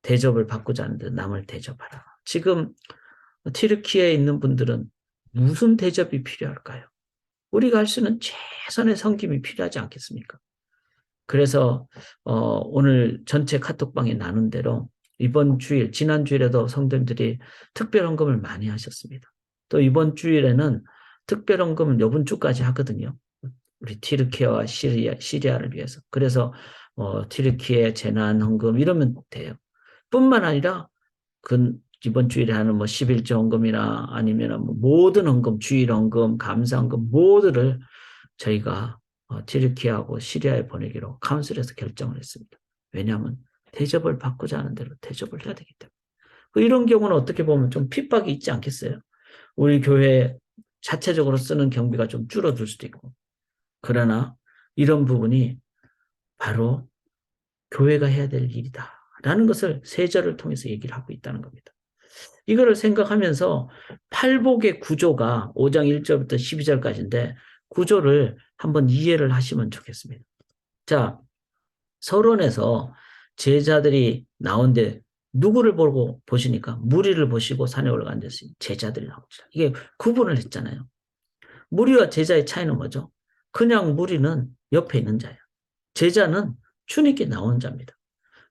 대접을 받고자 하는데 남을 대접하라. 지금 튀르키예에 있는 분들은 무슨 대접이 필요할까요? 우리가 할 수 있는 최선의 섬김이 필요하지 않겠습니까? 그래서 오늘 전체 카톡방에 나눈 대로 이번 주일, 지난 주일에도 성도님들이 특별 헌금을 많이 하셨습니다. 또 이번 주일에는 특별 헌금은 이번 주까지 하거든요. 우리 튀르키예와 시리아를 위해서. 그래서 튀르키예 재난 헌금 이러면 돼요. 뿐만 아니라 그 이번 주일에 하는 뭐 11조 헌금이나 아니면 뭐 모든 헌금, 주일 헌금, 감사 헌금 모두를 저희가 튀르키예하고 시리아에 보내기로 카운슬에서 결정을 했습니다. 왜냐하면 대접을 받고자 하는 대로 대접을 해야 되기 때문에. 이런 경우는 어떻게 보면 좀 핍박이 있지 않겠어요? 우리 교회 자체적으로 쓰는 경비가 좀 줄어들 수도 있고. 그러나 이런 부분이 바로 교회가 해야 될 일이다. 라는 것을 세절을 통해서 얘기를 하고 있다는 겁니다. 이거를 생각하면서 팔복의 구조가 5장 1절부터 12절까지인데 구조를 한번 이해를 하시면 좋겠습니다. 자, 서론에서 제자들이 나온데 누구를 보고 보시니까 무리를 보시고 산에 올라가 앉았으니 제자들이 나옵니다. 이게 구분을 했잖아요. 무리와 제자의 차이는 뭐죠? 그냥 무리는 옆에 있는 자예요. 제자는 주님께 나온 자입니다.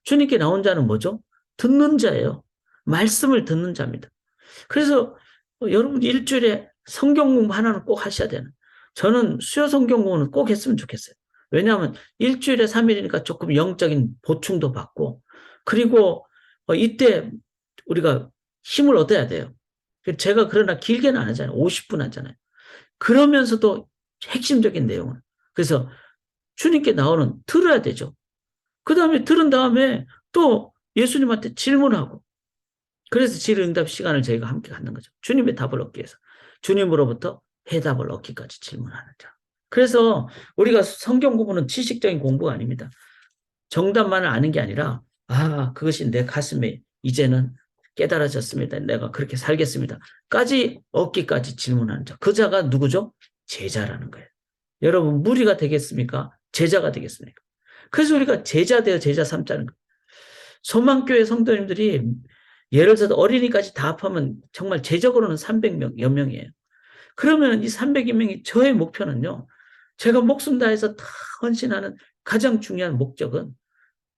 주님께 나온 자는 뭐죠? 듣는 자예요. 말씀을 듣는 자입니다. 그래서 여러분 일주일에 성경 공부 하나는 꼭 하셔야 되는. 저는 수요 성경 공부는 꼭 했으면 좋겠어요. 왜냐하면 일주일에 3일이니까 조금 영적인 보충도 받고 그리고 이때 우리가 힘을 얻어야 돼요. 제가 그러나 길게는 안 하잖아요. 50분 하잖아요. 그러면서도 핵심적인 내용을. 그래서 주님께 나오는 들어야 되죠. 그 다음에 들은 다음에 또 예수님한테 질문하고 그래서 질의응답 시간을 저희가 함께 갖는 거죠. 주님의 답을 얻기 위해서. 주님으로부터 해답을 얻기까지 질문하는 자. 그래서 우리가 성경 공부는 지식적인 공부가 아닙니다. 정답만을 아는 게 아니라 그것이 내 가슴에 이제는 깨달아졌습니다. 내가 그렇게 살겠습니다. 까지 얻기까지 질문하는 자. 그 자가 누구죠? 제자라는 거예요. 여러분 무리가 되겠습니까? 제자가 되겠습니까? 그래서 우리가 제자 되어 제자 삼자는 거예요. 소망교회 성도님들이 예를 들어서 어린이까지 다 합하면 정말 제적으로는 300여 명이에요. 그러면 이 300여 명이 저의 목표는요. 제가 목숨 다해서 다 헌신하는 가장 중요한 목적은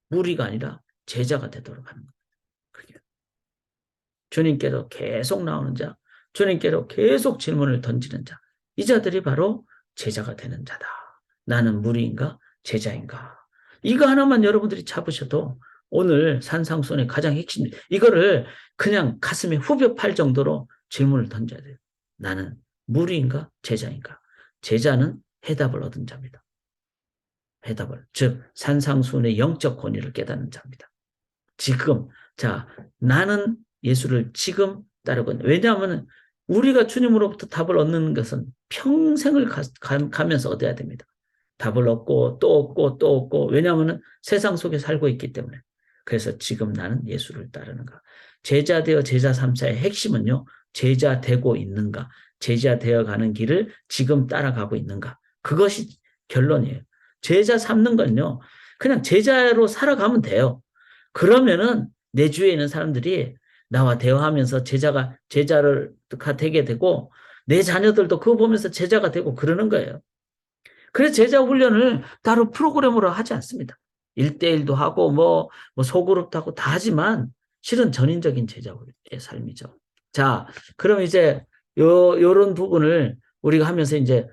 무리가 아니라 제자가 되도록 하는 거예요. 주님께로 계속 나오는 자, 주님께로 계속 질문을 던지는 자. 이 자들이 바로 제자가 되는 자다. 나는 무리인가 제자인가. 이거 하나만 여러분들이 잡으셔도 오늘 산상수훈의 가장 핵심 이거를 그냥 가슴에 후벼 팔 정도로 질문을 던져야 돼요. 나는 무리인가 제자인가. 제자는 해답을 얻은 자입니다. 해답을 즉 산상수훈의 영적 권위를 깨닫는 자입니다. 지금 나는 예수를 지금 따르고 왜냐하면 우리가 주님으로부터 답을 얻는 것은 평생을 가면서 얻어야 됩니다. 답을 얻고 또 얻고 또 얻고 왜냐하면 세상 속에 살고 있기 때문에 그래서 지금 나는 예수를 따르는가. 제자 되어 제자 삼사의 핵심은요. 제자 되고 있는가. 제자 되어가는 길을 지금 따라가고 있는가. 그것이 결론이에요. 제자 삼는 건요. 그냥 제자로 살아가면 돼요. 그러면은 내 주위에 있는 사람들이 나와 대화하면서 제자를 되게 되고 내 자녀들도 그거 보면서 제자가 되고 그러는 거예요. 그래서 제자 훈련을 따로 프로그램으로 하지 않습니다. 1대1도 하고 뭐 소그룹도 하고 다 하지만 실은 전인적인 제자의 삶이죠. 자, 그럼 이제 요런 부분을 우리가 하면서 이제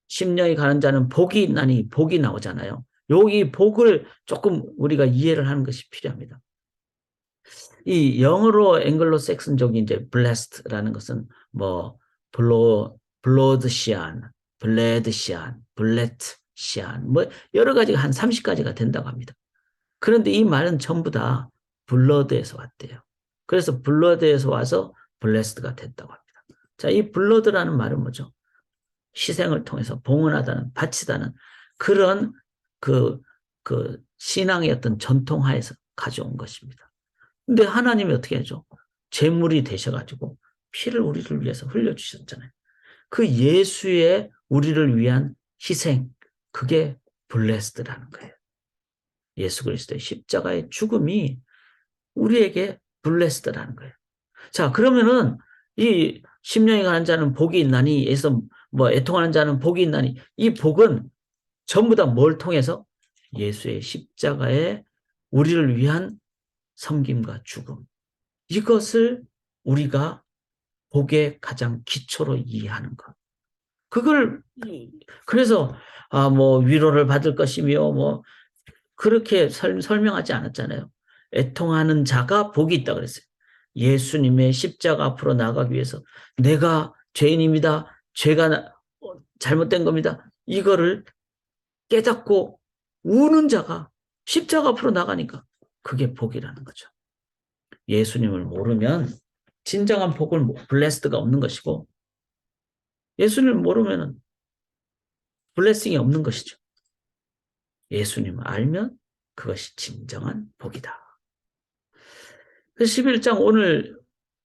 심령이 가는 자는 복이 있나니 복이 나오잖아요. 여기 복을 조금 우리가 이해를 하는 것이 필요합니다. 이 영어로 앵글로색슨족이 이제 blessed라는 것은 뭐 블로드시안, 블레드시안, 블렛시안 뭐 여러 가지가 한 30가지가 된다고 합니다. 그런데 이 말은 전부 다 블러드에서 왔대요. 그래서 블러드에서 와서 블레스드가 됐다고 합니다. 자, 이 블러드라는 말은 뭐죠? 희생을 통해서 봉헌하다는, 바치다는 그런 그, 그 신앙의 어떤 전통하에서 가져온 것입니다. 근데 하나님이 어떻게 하죠? 제물이 되셔가지고 피를 우리를 위해서 흘려주셨잖아요. 그 예수의 우리를 위한 희생, 그게 블레스드라는 거예요. 예수 그리스도의 십자가의 죽음이 우리에게 블레스드라는 거예요. 자, 그러면은 이 심령이 가는 자는 복이 있나니, 에서 뭐 애통하는 자는 복이 있나니, 이 복은 전부 다 뭘 통해서? 예수의 십자가에 우리를 위한 섬김과 죽음. 이것을 우리가 복의 가장 기초로 이해하는 것. 그걸 그래서 뭐 위로를 받을 것이며 뭐 그렇게 설명하지 않았잖아요. 애통하는 자가 복이 있다 그랬어요. 예수님의 십자가 앞으로 나가기 위해서 내가 죄인입니다. 죄가 잘못된 겁니다. 이거를 깨닫고 우는 자가 십자가 앞으로 나가니까 그게 복이라는 거죠. 예수님을 모르면 진정한 복을 블레스드가 없는 것이고 예수님을 모르면 블레싱이 없는 것이죠. 예수님을 알면 그것이 진정한 복이다. 11장 오늘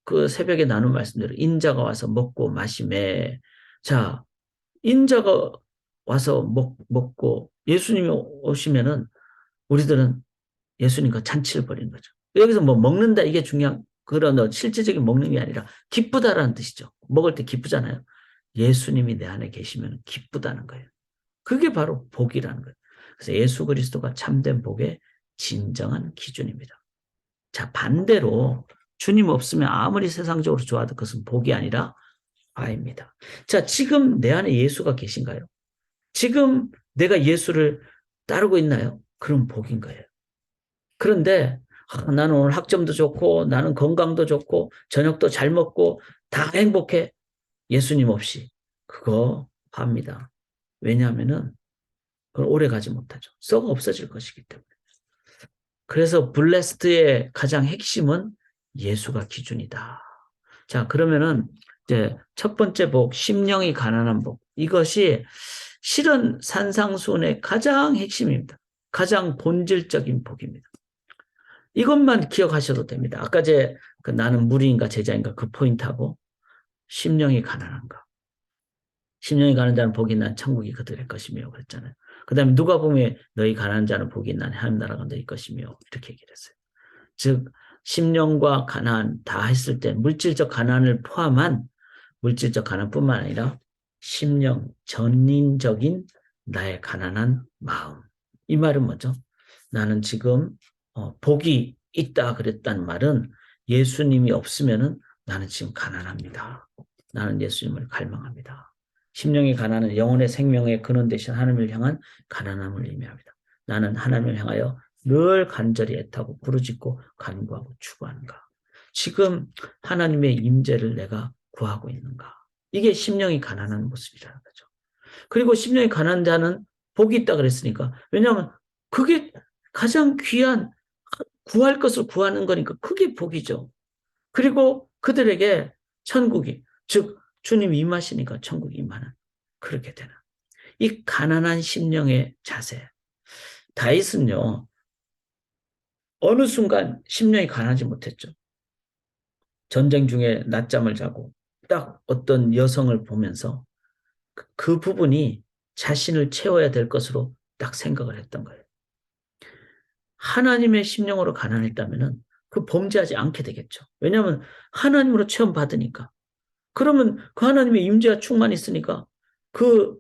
그 새벽에 나눈 말씀대로 인자가 와서 먹고 마시매. 자, 인자가 와서 먹고 예수님이 오시면은 우리들은 예수님과 잔치를 벌이는 거죠. 여기서 뭐 먹는다 이게 중요한 그런 실질적인 먹는 게 아니라 기쁘다라는 뜻이죠. 먹을 때 기쁘잖아요. 예수님이 내 안에 계시면 기쁘다는 거예요. 그게 바로 복이라는 거예요. 그래서 예수 그리스도가 참된 복의 진정한 기준입니다. 자, 반대로 주님 없으면 아무리 세상적으로 좋아도 그것은 복이 아니라 아입니다. 자, 지금 내 안에 예수가 계신가요? 지금 내가 예수를 따르고 있나요? 그럼 복인 거예요. 그런데 나는 오늘 학점도 좋고 나는 건강도 좋고 저녁도 잘 먹고 다 행복해. 예수님 없이. 그거 합니다. 왜냐하면은 그걸 오래 가지 못하죠. 썩어 없어질 것이기 때문에. 그래서 블레스트의 가장 핵심은 예수가 기준이다. 자, 그러면은 이제 첫 번째 복, 심령이 가난한 복. 이것이 실은 산상수훈의 가장 핵심입니다. 가장 본질적인 복입니다. 이것만 기억하셔도 됩니다. 아까 그 나는 무리인가 제자인가 그 포인트하고 심령이 가난한 거. 심령이 가난한 자는 복이 난 천국이 그들의 것이며 그랬잖아요. 그 다음에 누가복음에 너희 가난한 자는 복이 난 하나님 나라가 너희 것이며 이렇게 얘기를 했어요. 즉 심령과 가난 다 했을 때 물질적 가난을 포함한 물질적 가난뿐만 아니라 심령 전인적인 나의 가난한 마음. 이 말은 뭐죠? 나는 지금 복이 있다 그랬단 말은 예수님이 없으면은 나는 지금 가난합니다. 나는 예수님을 갈망합니다. 심령의 가난은 영혼의 생명의 근원 되신 하나님을 향한 가난함을 의미합니다. 나는 하나님을 향하여 늘 간절히 애타고 부르짖고 간구하고 추구하는가. 지금 하나님의 임재를 내가 구하고 있는가. 이게 심령이 가난한 모습이라는 거죠. 그리고 심령이 가난한 자는 복이 있다 그랬으니까. 왜냐하면 그게 가장 귀한 구할 것을 구하는 거니까 그게 복이죠. 그리고 그들에게 천국이 즉 주님이 임하시니까 천국이 임하는 그렇게 되는 이 가난한 심령의 자세. 다윗은요. 어느 순간 심령이 가난하지 못했죠. 전쟁 중에 낮잠을 자고 딱 어떤 여성을 보면서 그 부분이 자신을 채워야 될 것으로 딱 생각을 했던 거예요. 하나님의 심령으로 가난했다면 그 범죄하지 않게 되겠죠. 왜냐하면 하나님으로 체험받으니까. 그러면 그 하나님의 임재와 충만이 있으니까 그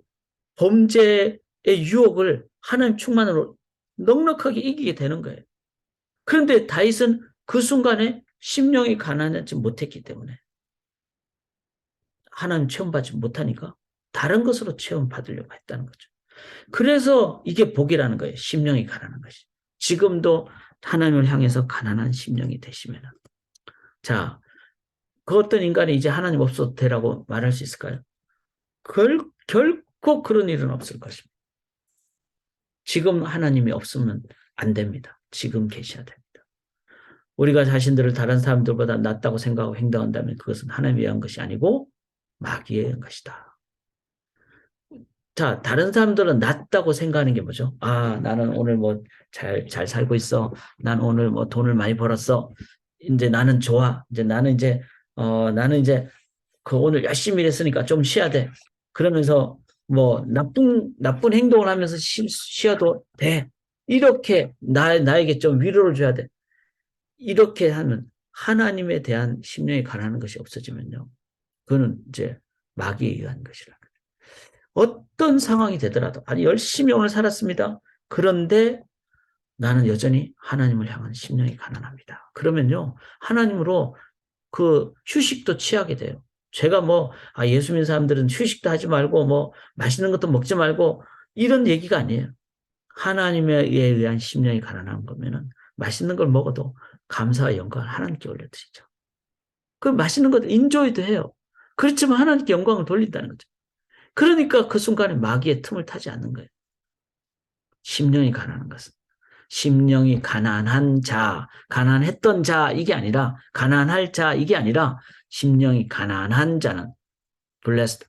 범죄의 유혹을 하나님 충만으로 넉넉하게 이기게 되는 거예요. 그런데 다윗은 그 순간에 심령이 가난하지 못했기 때문에 하나님 체험받지 못하니까 다른 것으로 체험받으려고 했다는 거죠. 그래서 이게 복이라는 거예요. 심령이 가난한 것이. 지금도 하나님을 향해서 가난한 심령이 되시면 자, 그 어떤 인간이 이제 하나님 없어도 되라고 말할 수 있을까요? 결코 그런 일은 없을 것입니다. 지금 하나님이 없으면 안 됩니다. 지금 계셔야 됩니다. 우리가 자신들을 다른 사람들보다 낫다고 생각하고 행동한다면 그것은 하나님에 의한 것이 아니고 마귀에 의한 것이다. 자, 다른 사람들은 낫다고 생각하는 게 뭐죠? 아, 나는 오늘 뭐 잘 살고 있어. 난 오늘 뭐 돈을 많이 벌었어. 이제 나는 좋아. 나는 이제 그 오늘 열심히 일했으니까 좀 쉬어야 돼. 그러면서 뭐 나쁜 행동을 하면서 쉬어도 돼. 이렇게 나에게 좀 위로를 줘야 돼. 이렇게 하면 하나님에 대한 심령이 가라는 것이 없어지면요. 그거는 이제 마귀에 의한 것이라. 어떤 상황이 되더라도 아니 열심히 오늘 살았습니다. 그런데 나는 여전히 하나님을 향한 심령이 가난합니다. 그러면요. 하나님으로 그 휴식도 취하게 돼요. 제가 뭐 예수 믿는 사람들은 휴식도 하지 말고 뭐 맛있는 것도 먹지 말고 이런 얘기가 아니에요. 하나님에 의한 심령이 가난한 거면은 맛있는 걸 먹어도 감사와 영광을 하나님께 올려드리죠. 그 맛있는 것도 인조이도 해요. 그렇지만 하나님께 영광을 돌린다는 거죠. 그러니까 그 순간에 마귀의 틈을 타지 않는 거예요. 심령이 가난한 것은. 심령이 가난한 자, 가난했던 자, 이게 아니라, 가난할 자, 이게 아니라, 심령이 가난한 자는, blessed,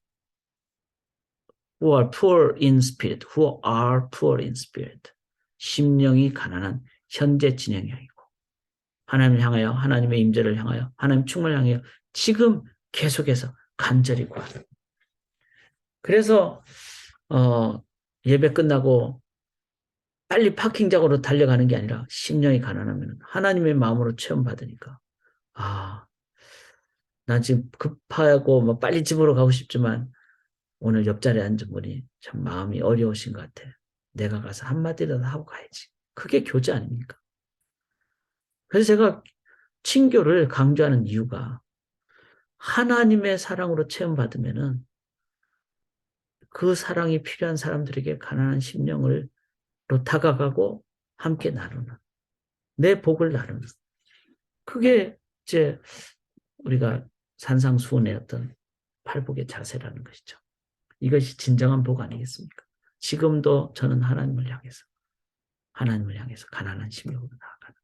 who are poor in spirit, who are poor in spirit. 심령이 가난한 현재 진행형이고, 하나님을 향하여, 하나님의 임재를 향하여, 하나님 충만을 향하여, 지금 계속해서 간절히 구하는. 그래서, 예배 끝나고, 빨리 파킹장으로 달려가는 게 아니라 심령이 가난하면 하나님의 마음으로 체험받으니까 난 지금 급하고 뭐 빨리 집으로 가고 싶지만 오늘 옆자리에 앉은 분이 참 마음이 어려우신 것 같아. 내가 가서 한마디라도 하고 가야지. 그게 교제 아닙니까? 그래서 제가 친교를 강조하는 이유가 하나님의 사랑으로 체험받으면은 그 사랑이 필요한 사람들에게 가난한 심령으로 다가가고 함께 나누는 내 복을 나누는 그게 이제 우리가 산상수훈의 어떤 팔복의 자세라는 것이죠. 이것이 진정한 복 아니겠습니까? 지금도 저는 하나님을 향해서 가난한 심령으로 나아가는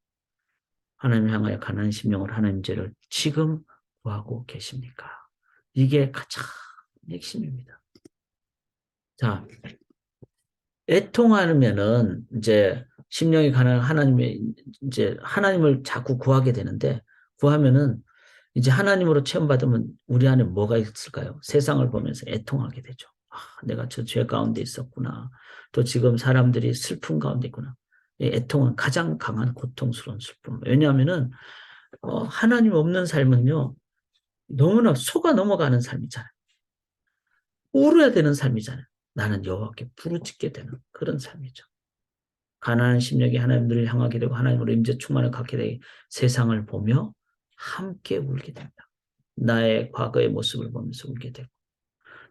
하나님을 향하여 가난한 심령으로 하나님 죄를 지금 구하고 계십니까? 이게 가장 핵심입니다. 자, 애통하면은 이제 심령이 가난한 하나님을 자꾸 구하게 되는데 구하면은 이제 하나님으로 체험받으면 우리 안에 뭐가 있을까요? 세상을 보면서 애통하게 되죠. 내가 저 죄 가운데 있었구나. 또 지금 사람들이 슬픔 가운데 있구나. 애통은 가장 강한 고통스러운 슬픔. 왜냐하면은 하나님 없는 삶은요. 너무나 속아 넘어가는 삶이잖아요. 울어야 되는 삶이잖아요. 나는 여호와께 부르짖게 되는 그런 삶이죠. 가난한 심령이 하나님을 향하게 되고 하나님으로 임재 충만을 갖게 되고 세상을 보며 함께 울게 됩니다. 나의 과거의 모습을 보면서 울게 되고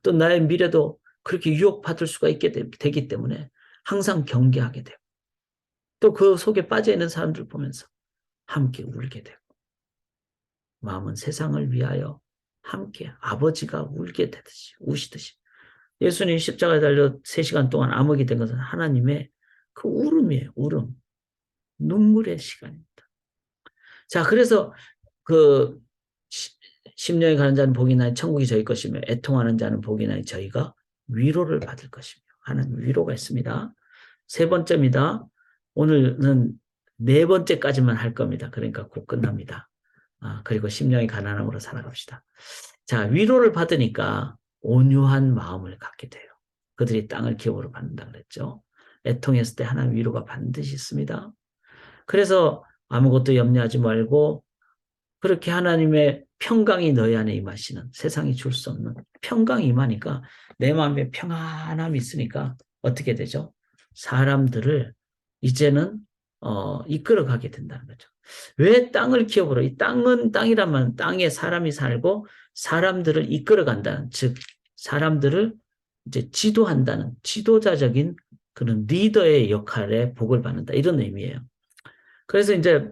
또 나의 미래도 그렇게 유혹받을 수가 있게 되기 때문에 항상 경계하게 되고 또 그 속에 빠져있는 사람들 보면서 함께 울게 되고 마음은 세상을 위하여 함께 아버지가 울게 되듯이 우시듯이 예수님 십자가에 달려 3시간 동안 암흑이 된 것은 하나님의 그 울음이에요. 울음. 눈물의 시간입니다. 자, 그래서 그 심령이 가는 자는 복이 나니 천국이 저희 것이며 애통하는 자는 복이 나니 저희가 위로를 받을 것이며 하는 위로가 있습니다. 3번째입니다. 오늘은 4번째까지만 할 겁니다. 그러니까 곧 끝납니다. 그리고 심령이 가난함으로 살아갑시다. 자, 위로를 받으니까 온유한 마음을 갖게 돼요. 그들이 땅을 기업으로 받는다 그랬죠. 애통했을 때 하나님 위로가 반드시 있습니다. 그래서 아무것도 염려하지 말고 그렇게 하나님의 평강이 너희 안에 임하시는 세상이 줄 수 없는 평강이 임하니까 내 마음에 평안함이 있으니까 어떻게 되죠? 사람들을 이제는 이끌어가게 된다는 거죠. 왜 땅을 기업으로 이 땅이라면 땅에 사람이 살고 사람들을 이끌어간다는 즉 사람들을 이제 지도한다는 지도자적인 그런 리더의 역할에 복을 받는다 이런 의미예요. 그래서 이제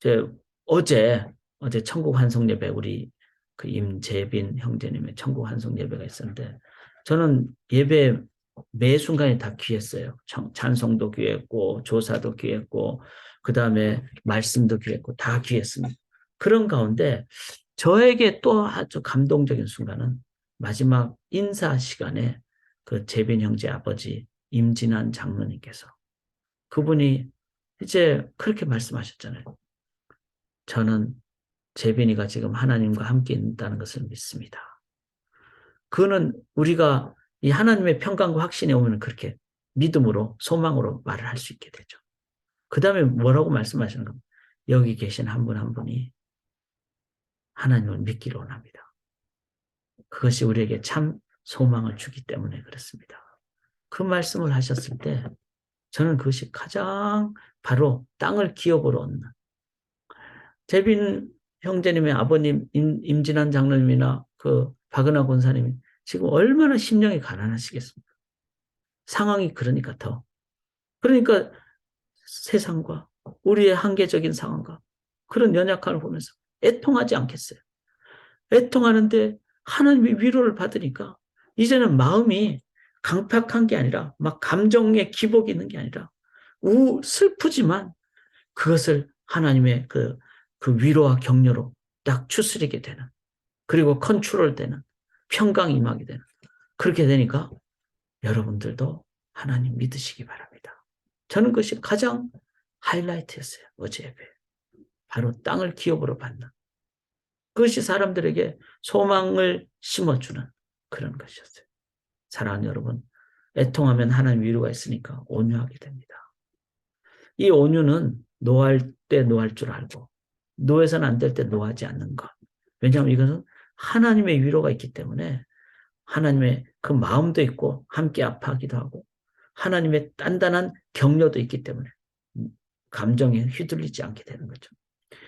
이제 어제 천국 환송 예배 우리 그 임재빈 형제님의 천국 환송 예배가 있었는데 저는 예배 매 순간이 다 귀했어요. 찬송도 귀했고 조사도 귀했고 그 다음에 말씀도 귀했고 다 귀했습니다. 그런 가운데 저에게 또 아주 감동적인 순간은 마지막 인사 시간에 그 재빈 형제 아버지 임진환 장로님께서 그분이 이제 그렇게 말씀하셨잖아요. 저는 재빈이가 지금 하나님과 함께 있다는 것을 믿습니다. 그거는 우리가 이 하나님의 평강과 확신이 오면 그렇게 믿음으로 소망으로 말을 할 수 있게 되죠. 그 다음에 뭐라고 말씀하시는 겁니까? 여기 계신 한 분 한 분이 하나님을 믿기를 원합니다. 그것이 우리에게 참 소망을 주기 때문에 그렇습니다. 그 말씀을 하셨을 때 저는 그것이 가장 바로 땅을 기업으로 얻는 재빈 형제님의 아버님 임진환 장로님이나 그 박은하 권사님이 지금 얼마나 심령이 가난하시겠습니까? 상황이 그러니까 더. 그러니까 세상과 우리의 한계적인 상황과 그런 연약함을 보면서 애통하지 않겠어요. 애통하는데 하나님의 위로를 받으니까 이제는 마음이 강팍한 게 아니라 막 감정의 기복이 있는 게 아니라 슬프지만 그것을 하나님의 그 위로와 격려로 딱 추스리게 되는 그리고 컨트롤되는 평강이 임하게 되는 그렇게 되니까 여러분들도 하나님 믿으시기 바랍니다. 저는 그것이 가장 하이라이트였어요. 어제 예배. 바로 땅을 기업으로 받는 그것이 사람들에게 소망을 심어주는 그런 것이었어요. 사랑하는 여러분, 애통하면 하나님 위로가 있으니까 온유하게 됩니다. 이 온유는 노할 때 노할 줄 알고 노해서는 안 될 때 노하지 않는 것. 왜냐하면 이것은 하나님의 위로가 있기 때문에 하나님의 그 마음도 있고 함께 아파하기도 하고 하나님의 단단한 격려도 있기 때문에 감정에 휘둘리지 않게 되는 거죠.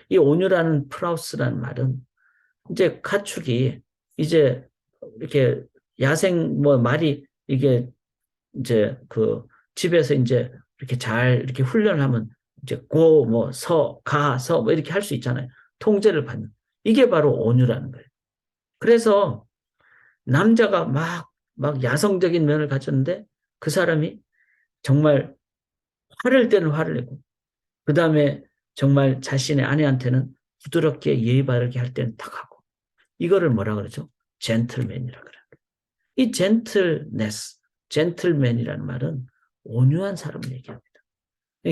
이 온유라는 프라우스라는 말은 이제 가축이 이제 이렇게 야생 뭐 말이 이게 이제 그 집에서 이제 이렇게 잘 이렇게 훈련을 하면 이제 고, 뭐, 서, 가, 서, 뭐 이렇게 할 수 있잖아요. 통제를 받는. 이게 바로 온유라는 거예요. 그래서 남자가 막 야성적인 면을 가졌는데 그 사람이 정말 화를 때는 화를 내고 그 다음에 정말 자신의 아내한테는 부드럽게 예의 바르게 할 때는 탁 하고 이거를 뭐라 그러죠? 젠틀맨이라 그래요. 이 젠틀맨이라는 말은 온유한 사람을 얘기합니다.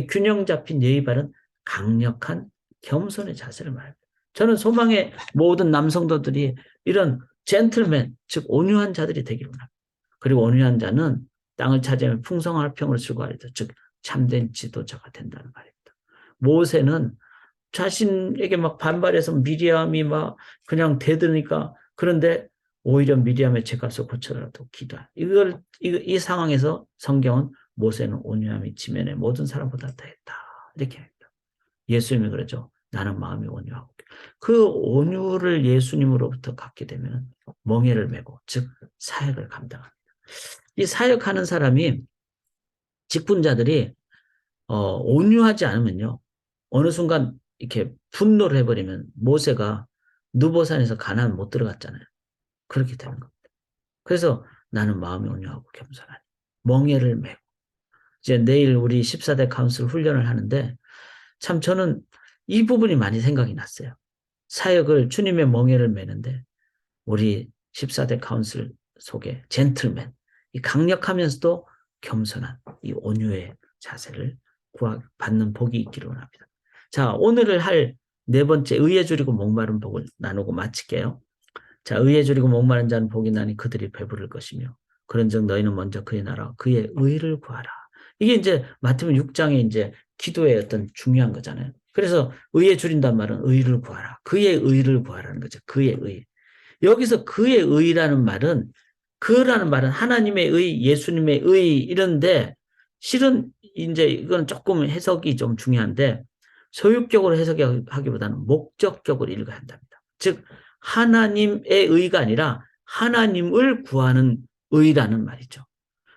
균형 잡힌 예의 바른 강력한 겸손의 자세를 말합니다. 저는 소망의 모든 남성도들이 이런 젠틀맨, 즉 온유한 자들이 되기를 원합니다. 그리고 온유한 자는 땅을 차지하면 풍성한 평으로 출구하리다. 즉 참된 지도자가 된다는 말입니다. 모세는 자신에게 막 반발해서 미리암이 막 그냥 대드니까 그런데 오히려 미리암의 죄값을 고쳐라도 기도하. 이 상황에서 성경은 모세는 온유함이 지면의 모든 사람보다 더했다. 이렇게 합니다. 예수님이 그러죠. 나는 마음이 온유하고. 그 온유를 예수님으로부터 갖게 되면 멍에를 메고 즉 사역을 감당합니다. 이 사역하는 사람이 직분자들이 온유하지 않으면요. 어느 순간 이렇게 분노를 해버리면 모세가 느보산에서 가나안 못 들어갔잖아요. 그렇게 되는 겁니다. 그래서 나는 마음이 온유하고 겸손하니 멍에를 메고 이제 내일 우리 14대 카운슬 훈련을 하는데 참 저는 이 부분이 많이 생각이 났어요. 사역을 주님의 멍에를 메는데 우리 14대 카운슬 속에 젠틀맨, 이 강력하면서도 겸손한 이 온유의 자세를 받는 복이 있기를 원합니다. 자, 오늘을 할 네 번째 의에 줄이고 목마른 복을 나누고 마칠게요. 자, 의에 줄이고 목마른 자는 복이 나니 그들이 배부를 것이며 그런즉 너희는 먼저 그의 나라 그의 의를 구하라. 이게 이제 마태복음 6장의 이제 기도의 어떤 중요한 거잖아요. 그래서 의에 줄인단 말은 의를 구하라. 그의 의를 구하라는 거죠. 그의 의. 여기서 그의 의라는 말은 그라는 말은 하나님의 의, 예수님의 의 이런데 실은 이제 이건 조금 해석이 좀 중요한데 소유격으로 해석하기보다는 목적격으로 읽어야 한답니다. 즉 하나님의 의가 아니라 하나님을 구하는 의라는 말이죠.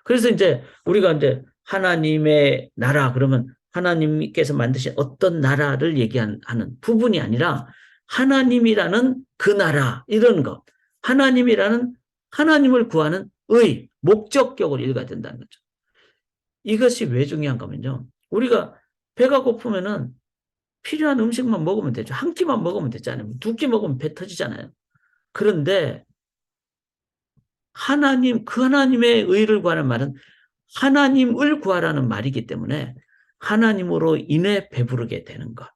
그래서 이제 우리가 이제 하나님의 나라 그러면 하나님께서 만드신 어떤 나라를 얘기하는 부분이 아니라 하나님이라는 그 나라 이런 것 하나님이라는 하나님을 구하는 의 목적격으로 읽어야 된다는 거죠. 이것이 왜 중요한 거면요. 우리가 배가 고프면은 필요한 음식만 먹으면 되죠. 한 끼만 먹으면 되잖아요. 두 끼 먹으면 배 터지잖아요. 그런데 그 하나님의 의를 구하는 말은 하나님을 구하라는 말이기 때문에 하나님으로 인해 배부르게 되는 것.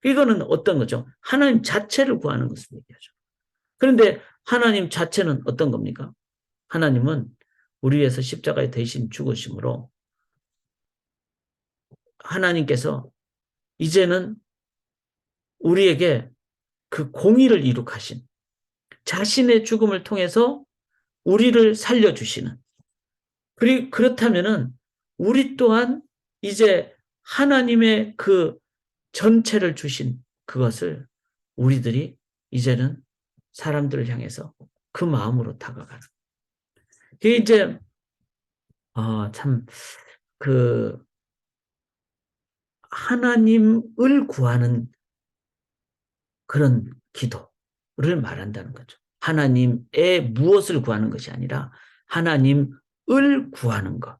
이거는 어떤 거죠? 하나님 자체를 구하는 것을 얘기하죠. 그런데 하나님 자체는 어떤 겁니까? 하나님은 우리 위해서 십자가에 대신 죽으심으로 하나님께서 이제는 우리에게 그 공의를 이룩하신 자신의 죽음을 통해서 우리를 살려주시는 그렇다면은 우리 또한 이제 하나님의 그 전체를 주신 그것을 우리들이 이제는 사람들을 향해서 그 마음으로 다가가는. 이게 이제 참 그 하나님을 구하는 그런 기도를 말한다는 거죠. 하나님의 무엇을 구하는 것이 아니라 하나님을 구하는 것.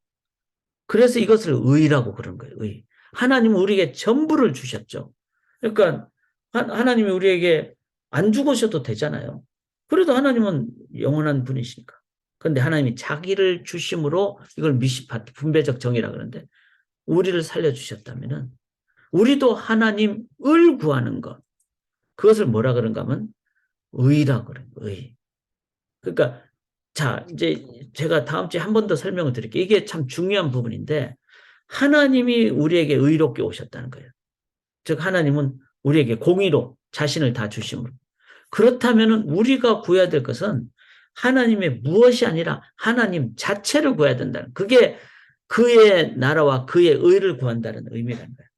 그래서 이것을 의라고 그런 거예요. 의. 하나님은 우리에게 전부를 주셨죠. 그러니까 하나님이 우리에게 안 죽으셔도 되잖아요. 그래도 하나님은 영원한 분이시니까. 그런데 하나님이 자기를 주심으로 이걸 미시파트 분배적 정의라 그러는데 우리를 살려주셨다면은 우리도 하나님을 구하는 것. 그것을 뭐라 그런가 하면 의라 그래요. 의. 그러니까 자, 이제 제가 다음 주에 한 번 더 설명을 드릴게요. 이게 참 중요한 부분인데 하나님이 우리에게 의롭게 오셨다는 거예요. 즉 하나님은 우리에게 공의로 자신을 다 주심으로. 그렇다면 우리가 구해야 될 것은 하나님의 무엇이 아니라 하나님 자체를 구해야 된다는 그게 그의 나라와 그의 의를 구한다는 의미라는 거예요.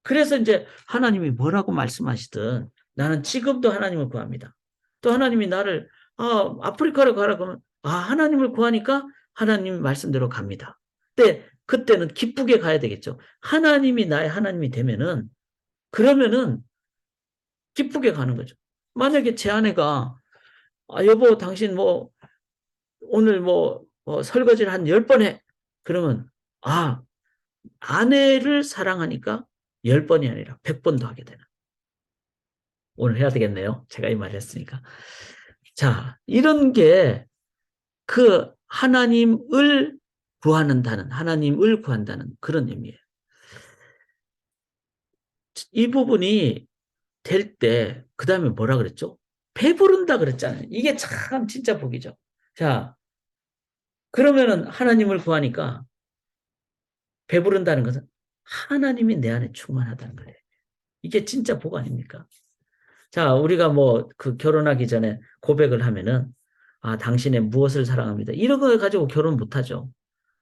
그래서 이제 하나님이 뭐라고 말씀하시든 나는 지금도 하나님을 구합니다. 또 하나님이 나를 아프리카로 가라 그러면 하나님을 구하니까 하나님 말씀대로 갑니다. 근데 그때는 기쁘게 가야 되겠죠. 하나님이 나의 하나님이 되면은 그러면은 기쁘게 가는 거죠. 만약에 제 아내가 여보 당신 뭐 오늘 설거지를 한 10번 해. 그러면 아내를 사랑하니까 10번이 아니라 100번도 하게 되는. 오늘 해야 되겠네요. 제가 이 말 했으니까. 자, 이런 게 그 하나님을 하나님을 구한다는 그런 의미예요. 이 부분이 될 때, 그 다음에 뭐라 그랬죠? 배부른다 그랬잖아요. 이게 참 진짜 복이죠. 자, 그러면은 하나님을 구하니까 배부른다는 것은 하나님이 내 안에 충만하다는 거예요. 이게 진짜 복 아닙니까? 자, 우리가 결혼하기 전에 고백을 하면은, 당신의 무엇을 사랑합니다. 이런 거 가지고 결혼 못 하죠.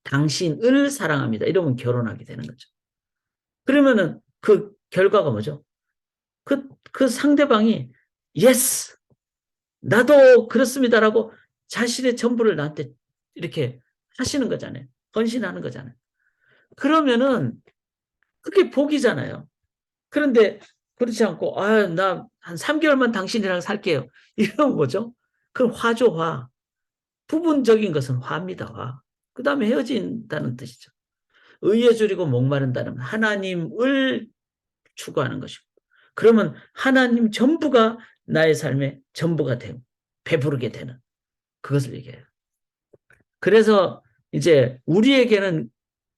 당신을 사랑합니다. 이러면 결혼하게 되는 거죠. 그러면은 그 결과가 뭐죠? 그 상대방이, yes! 나도 그렇습니다라고 자신의 전부를 나한테 이렇게 하시는 거잖아요. 헌신하는 거잖아요. 그러면은 그게 복이잖아요. 그런데 그렇지 않고 나 한 3개월만 당신이랑 살게요. 이런 거죠. 그럼 화죠, 화. 부분적인 것은 화입니다, 화. 그 다음에 헤어진다는 뜻이죠. 의에 줄이고 목마른다는 하나님을 추구하는 것이고. 그러면 하나님 전부가 나의 삶의 전부가 되고 배부르게 되는 그것을 얘기해요. 그래서 이제 우리에게는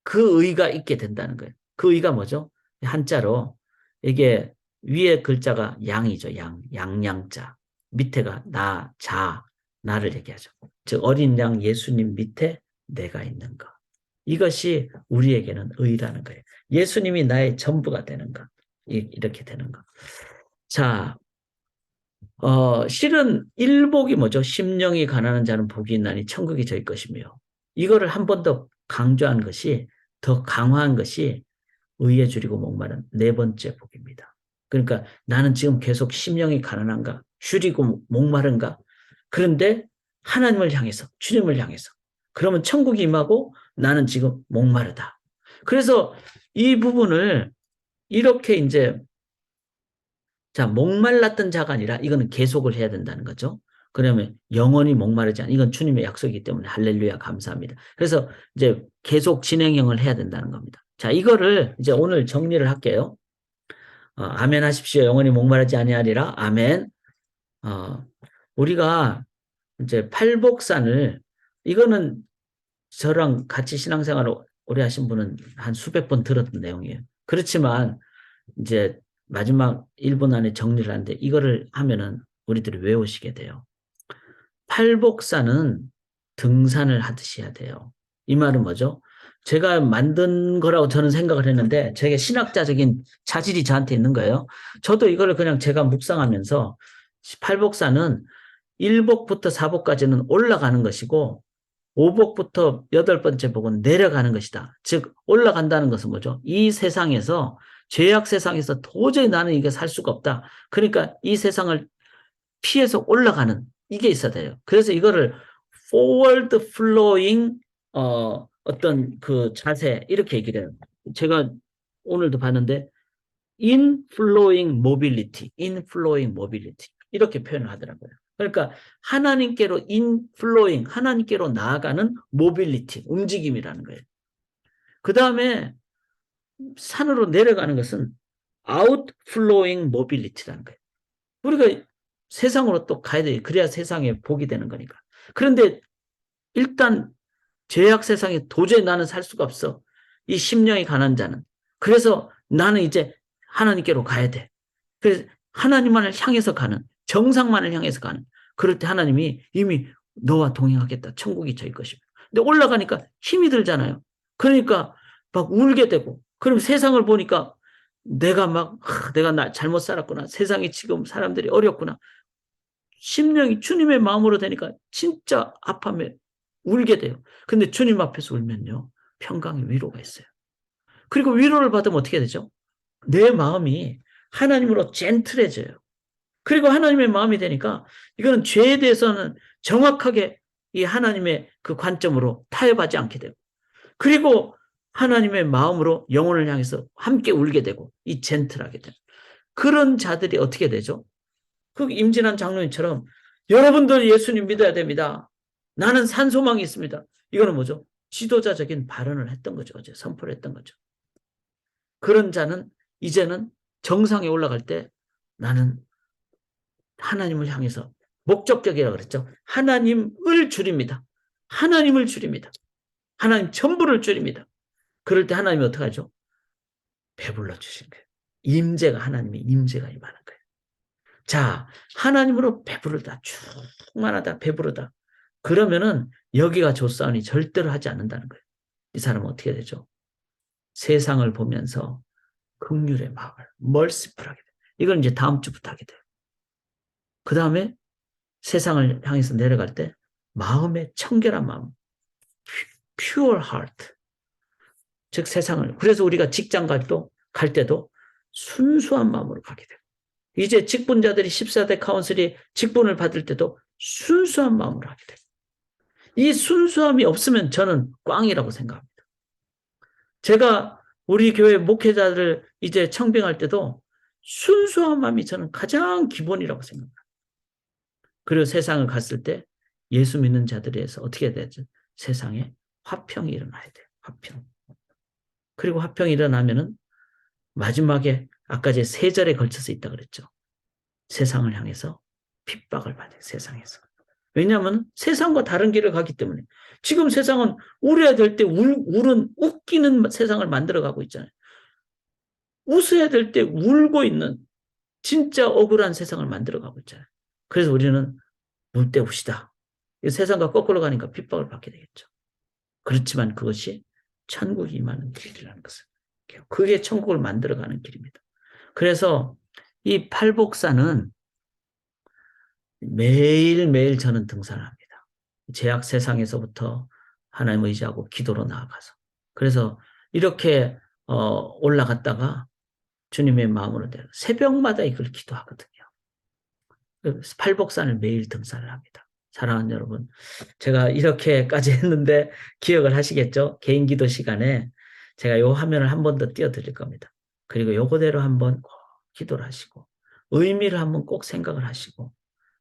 그 의가 있게 된다는 거예요. 그 의가 뭐죠? 한자로 이게 위에 글자가 양이죠. 양양자. 밑에가 나를 얘기하죠. 즉 어린 양 예수님 밑에 내가 있는 것. 이것이 우리에게는 의라는 거예요. 예수님이 나의 전부가 되는 것. 이렇게 되는 것. 자, 실은 일복이 뭐죠? 심령이 가난한 자는 복이 있나니 천국이 저희 것이며 이거를 한 번 더 강조한 것이 더 강화한 것이 의에 줄이고 목마른 네 번째 복입니다. 그러니까 나는 지금 계속 심령이 가난한가? 줄이고 목마른가? 그런데 하나님을 향해서 주님을 향해서 그러면 천국이 임하고 나는 지금 목마르다. 그래서 이 부분을 이렇게 이제 목말랐던 자가 아니라 이거는 계속을 해야 된다는 거죠. 그러면 영원히 목마르지 않은 이건 주님의 약속이기 때문에 할렐루야 감사합니다. 그래서 이제 계속 진행형을 해야 된다는 겁니다. 자, 이거를 이제 오늘 정리를 할게요. 아멘 하십시오. 영원히 목마르지 아니하리라. 아멘. 어, 우리가 이제 팔복산을, 이거는 저랑 같이 신앙생활을 오래 하신 분은 한 수백 번 들었던 내용이에요. 그렇지만 이제 마지막 1분 안에 정리를 하는데 이거를 하면은 우리들이 외우시게 돼요. 팔복산은 등산을 하듯이 해야 돼요. 이 말은 뭐죠? 제가 만든 거라고 저는 생각을 했는데 제게 신학자적인 자질이 저한테 있는 거예요. 저도 이거를 그냥 제가 묵상하면서 팔복산은 1복부터 4복까지는 올라가는 것이고 5복부터 8번째 복은 내려가는 것이다. 즉 올라간다는 것은 뭐죠? 이 세상에서 죄악 세상에서 도저히 나는 이게 살 수가 없다. 그러니까 이 세상을 피해서 올라가는 이게 있어야 돼요. 그래서 이거를 forward flowing 어떤 그 자세 이렇게 얘기를 해요. 제가 오늘도 봤는데 inflowing mobility, inflowing mobility 이렇게 표현을 하더라고요. 그러니까 하나님께로 inflowing, 하나님께로 나아가는 mobility, 움직임이라는 거예요. 그 다음에 산으로 내려가는 것은 outflowing mobility라는 거예요. 우리가 세상으로 또 가야 돼요. 그래야 세상에 복이 되는 거니까. 그런데 일단 죄악 세상에 도저히 나는 살 수가 없어. 이 심령이 가난 자는. 그래서 나는 이제 하나님께로 가야 돼. 그래서 하나님만을 향해서 가는, 정상만을 향해서 가는. 그럴 때 하나님이 이미 너와 동행하겠다. 천국이 저일 것입니다. 근데 올라가니까 힘이 들잖아요. 그러니까 막 울게 되고, 그럼 세상을 보니까 내가 잘못 살았구나. 세상에 지금 사람들이 어렵구나. 심령이 주님의 마음으로 되니까 진짜 아파하면 울게 돼요. 근데 주님 앞에서 울면요. 평강의 위로가 있어요. 그리고 위로를 받으면 어떻게 되죠? 내 마음이 하나님으로 젠틀해져요. 그리고 하나님의 마음이 되니까 이거는 죄에 대해서는 정확하게 이 하나님의 그 관점으로 타협하지 않게 되고 그리고 하나님의 마음으로 영혼을 향해서 함께 울게 되고 이 젠틀하게 되고 그런 자들이 어떻게 되죠? 그 임진한 장로님처럼 여러분들 예수님 믿어야 됩니다. 나는 산소망이 있습니다. 이거는 뭐죠? 지도자적인 발언을 했던 거죠. 어제 선포를 했던 거죠. 그런 자는 이제는 정상에 올라갈 때 나는 하나님을 향해서 목적격이라고 그랬죠. 하나님을 줄입니다. 하나님을 줄입니다. 하나님 전부를 줄입니다. 그럴 때 하나님이 어떻게 하죠? 배불러 주신 거예요. 임재가 하나님의 임재가 임하는 거예요. 자, 하나님으로 배부르다, 충만하다, 배부르다. 그러면은 여기가 좋사오니 절대로 하지 않는다는 거예요. 이 사람은 어떻게 되죠? 세상을 보면서 긍휼의 마음을 멀시풀하게 돼요. 이건 이제 다음 주부터 하게 돼요. 그 다음에 세상을 향해서 내려갈 때 마음의 청결한 마음, pure heart. 즉 세상을. 그래서 우리가 직장 갈 때도 순수한 마음으로 가게 돼요. 이제 직분자들이 14대 카운슬이 직분을 받을 때도 순수한 마음으로 하게 돼요. 이 순수함이 없으면 저는 꽝이라고 생각합니다. 제가 우리 교회 목회자들을 이제 청빙할 때도 순수한 마음이 저는 가장 기본이라고 생각합니다. 그리고 세상을 갔을 때 예수 믿는 자들에서 어떻게 해야 되죠? 세상에 화평이 일어나야 돼요. 화평. 그리고 화평이 일어나면은 마지막에 아까 제 3절에 걸쳐서 있다 그랬죠. 세상을 향해서 핍박을 받아요. 세상에서. 왜냐하면 세상과 다른 길을 가기 때문에. 지금 세상은 울어야 될 때 울은 웃기는 세상을 만들어가고 있잖아요. 웃어야 될 때 울고 있는 진짜 억울한 세상을 만들어가고 있잖아요. 그래서 우리는 울 때 우시다. 세상과 거꾸로 가니까 핍박을 받게 되겠죠. 그렇지만 그것이 천국이 임하는 길이라는 것을. 그게 천국을 만들어가는 길입니다. 그래서 이 팔복산은 매일매일 저는 등산을 합니다. 죄악 세상에서부터 하나님 의지하고 기도로 나아가서. 그래서 이렇게 올라갔다가 주님의 마음으로 내려 새벽마다 이걸 기도하거든요. 팔복산을 매일 등산을 합니다. 사랑하는 여러분, 제가 이렇게까지 했는데 기억을 하시겠죠? 개인 기도 시간에 제가 요 화면을 한 번 더 띄워드릴 겁니다. 그리고 요거대로 한번 기도를 하시고 의미를 한번 꼭 생각을 하시고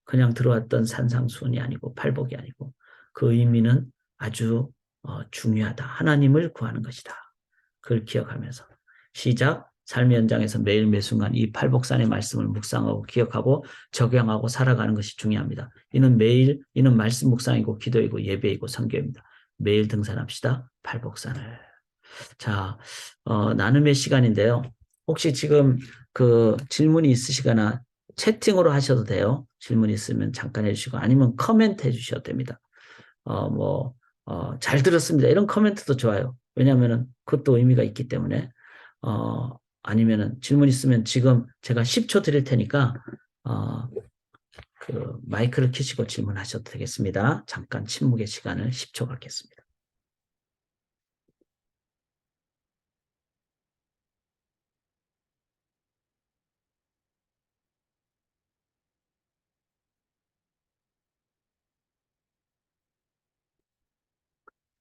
그냥 들어왔던 산상수훈이 아니고 팔복이 아니고 그 의미는 아주 중요하다. 하나님을 구하는 것이다. 그걸 기억하면서 시작. 삶의 현장에서 매일 매순간 이 팔복산의 말씀을 묵상하고 기억하고 적용하고 살아가는 것이 중요합니다. 이는 말씀 묵상이고 기도이고 예배이고 선교입니다. 매일 등산합시다. 팔복산을. 자, 나눔의 시간인데요. 혹시 지금 그 질문이 있으시거나 채팅으로 하셔도 돼요. 질문 있으면 잠깐 해주시고 아니면 커멘트 해주셔도 됩니다. 잘 들었습니다. 이런 커멘트도 좋아요. 왜냐하면은 그것도 의미가 있기 때문에 아니면은 질문 있으면 지금 제가 10초 드릴 테니까 그 마이크를 켜시고 질문하셔도 되겠습니다. 잠깐 침묵의 시간을 10초 갖겠습니다.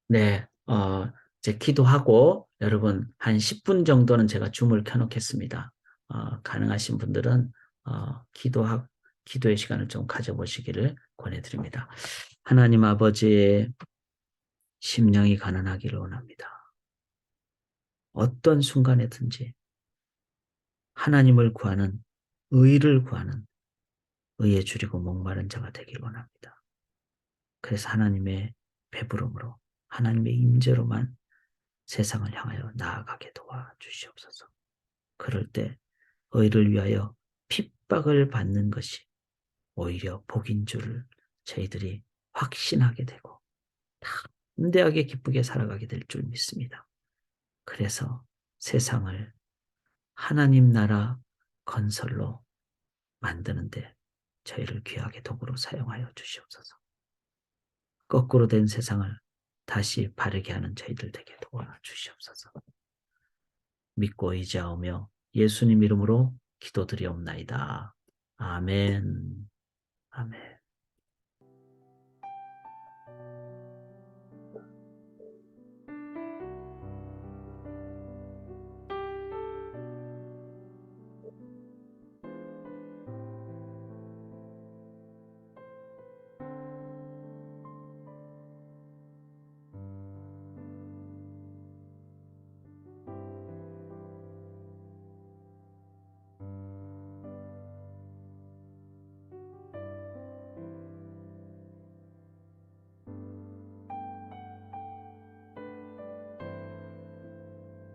네, 이제 기도하고 여러분 한 10분 정도는 제가 줌을 켜놓겠습니다. 가능하신 분들은 기도의 시간을 좀 가져보시기를 권해드립니다. 하나님 아버지의 심령이 가난하기를 원합니다. 어떤 순간에든지 하나님을 구하는 의를 구하는 의에 줄이고 목마른 자가 되길 원합니다. 그래서 하나님의 배부름으로 하나님의 임재로만 세상을 향하여 나아가게 도와주시옵소서. 그럴 때 의를 위하여 핍박을 받는 것이 오히려 복인 줄을 저희들이 확신하게 되고 담대하게 기쁘게 살아가게 될 줄 믿습니다. 그래서 세상을 하나님 나라 건설로 만드는데 저희를 귀하게 도구로 사용하여 주시옵소서. 거꾸로 된 세상을 다시 바르게 하는 저희들 되게 도와주시옵소서. 믿고 의지하오며 예수님 이름으로 기도드리옵나이다. 아멘. 아멘.